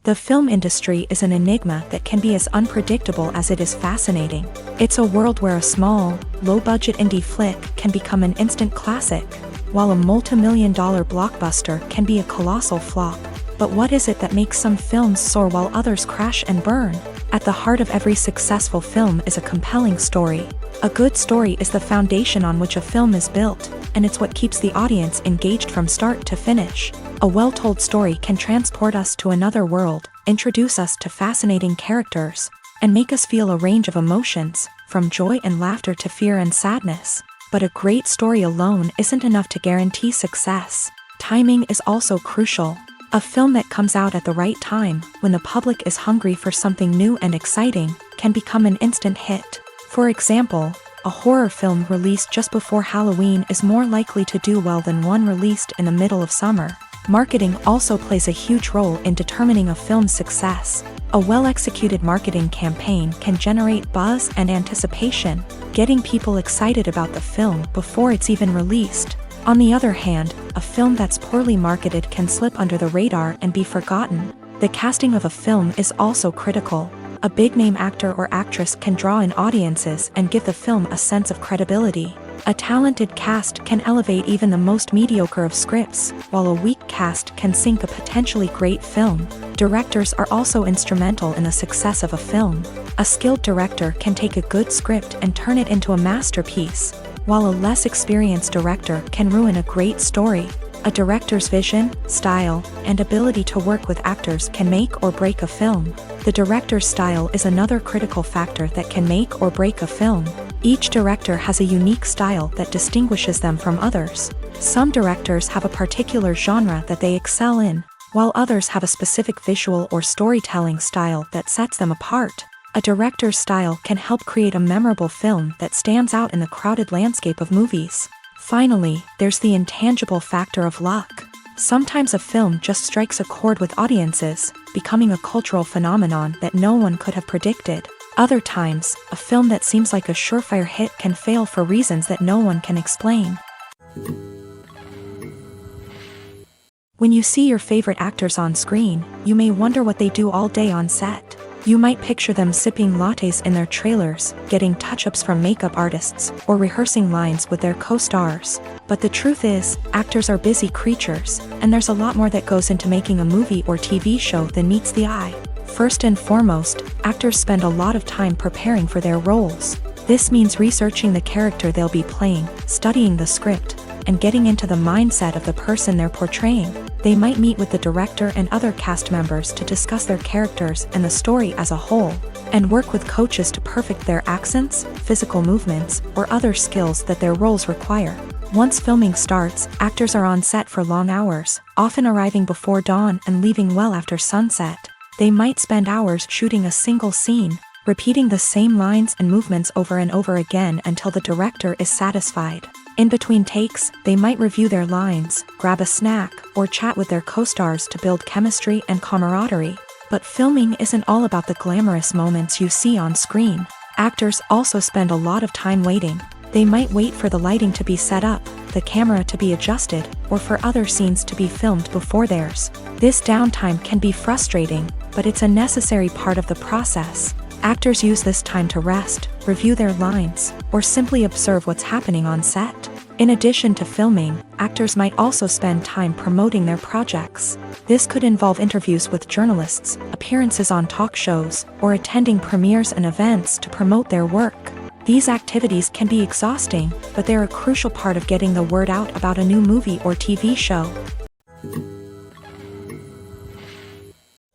The film industry is an enigma that can be as unpredictable as it is fascinating. It's a world where a small, low-budget indie flick can become an instant classic, while a multi-million-dollar blockbuster can be a colossal flop. But what is it that makes some films soar while others crash and burn? At the heart of every successful film is a compelling story. A good story is the foundation on which a film is built, and it's what keeps the audience engaged from start to finish. A well-told story can transport us to another world, introduce us to fascinating characters, and make us feel a range of emotions, from joy and laughter to fear and sadness. But a great story alone isn't enough to guarantee success. Timing is also crucial. A film that comes out at the right time, when the public is hungry for something new and exciting, can become an instant hit. For example, a horror film released just before Halloween is more likely to do well than one released in the middle of summer. Marketing also plays a huge role in determining a film's success. A well-executed marketing campaign can generate buzz and anticipation, getting people excited about the film before it's even released. On the other hand, a film that's poorly marketed can slip under the radar and be forgotten. The casting of a film is also critical. A big-name actor or actress can draw in audiences and give the film a sense of credibility. A talented cast can elevate even the most mediocre of scripts, while a weak cast can sink a potentially great film. Directors are also instrumental in the success of a film. A skilled director can take a good script and turn it into a masterpiece, while a less experienced director can ruin a great story. A director's vision, style, and ability to work with actors can make or break a film. The director's style is another critical factor that can make or break a film. Each director has a unique style that distinguishes them from others. Some directors have a particular genre that they excel in, while others have a specific visual or storytelling style that sets them apart. A director's style can help create a memorable film that stands out in the crowded landscape of movies. Finally, there's the intangible factor of luck. Sometimes a film just strikes a chord with audiences, becoming a cultural phenomenon that no one could have predicted. Other times, a film that seems like a surefire hit can fail for reasons that no one can explain. When you see your favorite actors on screen, you may wonder what they do all day on set. You might picture them sipping lattes in their trailers, getting touch-ups from makeup artists, or rehearsing lines with their co-stars. But the truth is, actors are busy creatures, and there's a lot more that goes into making a movie or TV show than meets the eye. First and foremost, actors spend a lot of time preparing for their roles. This means researching the character they'll be playing, studying the script, and getting into the mindset of the person they're portraying. They might meet with the director and other cast members to discuss their characters and the story as a whole, and work with coaches to perfect their accents, physical movements, or other skills that their roles require. Once filming starts, actors are on set for long hours, often arriving before dawn and leaving well after sunset. They might spend hours shooting a single scene, repeating the same lines and movements over and over again until the director is satisfied. In between takes, they might review their lines, grab a snack, or chat with their co-stars to build chemistry and camaraderie. But filming isn't all about the glamorous moments you see on screen. Actors also spend a lot of time waiting. They might wait for the lighting to be set up, the camera to be adjusted, or for other scenes to be filmed before theirs. This downtime can be frustrating, but it's a necessary part of the process. Actors use this time to rest, review their lines, or simply observe what's happening on set. In addition to filming, actors might also spend time promoting their projects. This could involve interviews with journalists, appearances on talk shows, or attending premieres and events to promote their work. These activities can be exhausting, but they're a crucial part of getting the word out about a new movie or TV show.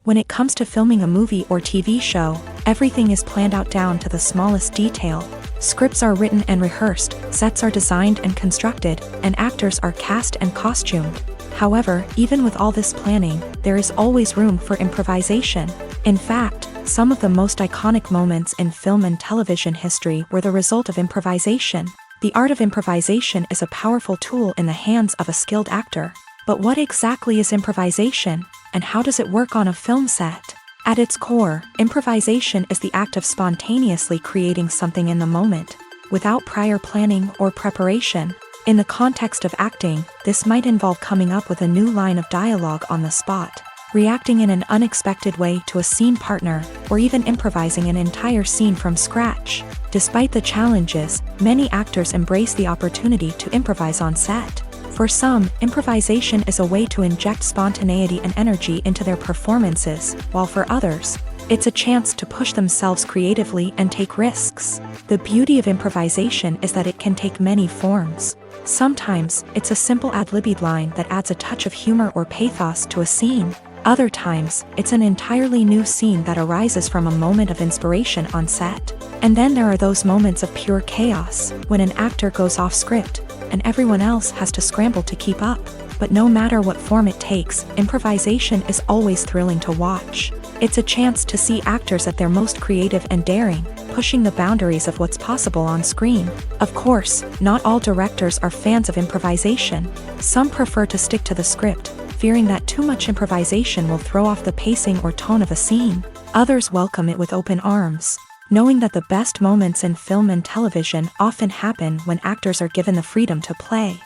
When it comes to filming a movie or TV show, everything is planned out down to the smallest detail. Scripts are written and rehearsed, sets are designed and constructed, and actors are cast and costumed. However, even with all this planning, there is always room for improvisation. In fact, some of the most iconic moments in film and television history were the result of improvisation. The art of improvisation is a powerful tool in the hands of a skilled actor. But what exactly is improvisation, and how does it work on a film set? At its core, improvisation is the act of spontaneously creating something in the moment, without prior planning or preparation. In the context of acting, this might involve coming up with a new line of dialogue on the spot, reacting in an unexpected way to a scene partner, or even improvising an entire scene from scratch. Despite the challenges, many actors embrace the opportunity to improvise on set. For some, improvisation is a way to inject spontaneity and energy into their performances, while for others, it's a chance to push themselves creatively and take risks. The beauty of improvisation is that it can take many forms. Sometimes, it's a simple ad-libbed line that adds a touch of humor or pathos to a scene. Other times, it's an entirely new scene that arises from a moment of inspiration on set. And then there are those moments of pure chaos, when an actor goes off script, and everyone else has to scramble to keep up. But no matter what form it takes, improvisation is always thrilling to watch. It's a chance to see actors at their most creative and daring, pushing the boundaries of what's possible on screen. Of course, not all directors are fans of improvisation. Some prefer to stick to the script, fearing that too much improvisation will throw off the pacing or tone of a scene. Others welcome it with open arms, knowing that the best moments in film and television often happen when actors are given the freedom to play.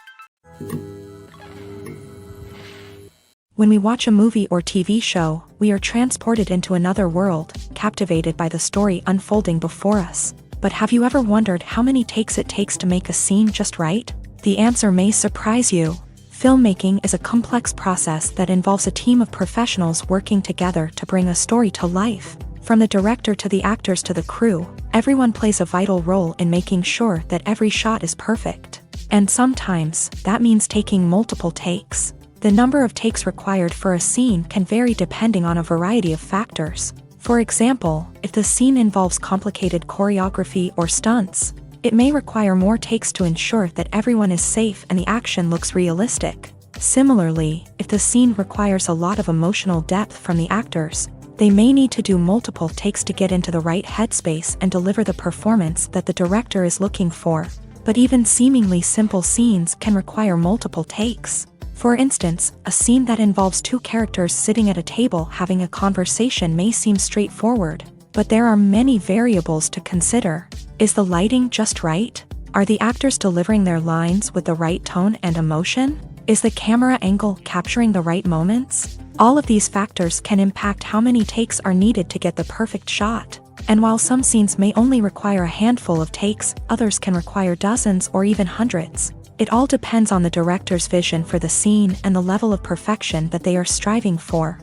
When we watch a movie or TV show, we are transported into another world, captivated by the story unfolding before us. But have you ever wondered how many takes it takes to make a scene just right? The answer may surprise you. Filmmaking is a complex process that involves a team of professionals working together to bring a story to life. From the director to the actors to the crew, everyone plays a vital role in making sure that every shot is perfect. And sometimes, that means taking multiple takes. The number of takes required for a scene can vary depending on a variety of factors. For example, if the scene involves complicated choreography or stunts, it may require more takes to ensure that everyone is safe and the action looks realistic. Similarly, if the scene requires a lot of emotional depth from the actors, they may need to do multiple takes to get into the right headspace and deliver the performance that the director is looking for. But even seemingly simple scenes can require multiple takes. For instance, a scene that involves two characters sitting at a table having a conversation may seem straightforward, but there are many variables to consider. Is the lighting just right? Are the actors delivering their lines with the right tone and emotion? Is the camera angle capturing the right moments? All of these factors can impact how many takes are needed to get the perfect shot. And while some scenes may only require a handful of takes, others can require dozens or even hundreds. It all depends on the director's vision for the scene and the level of perfection that they are striving for.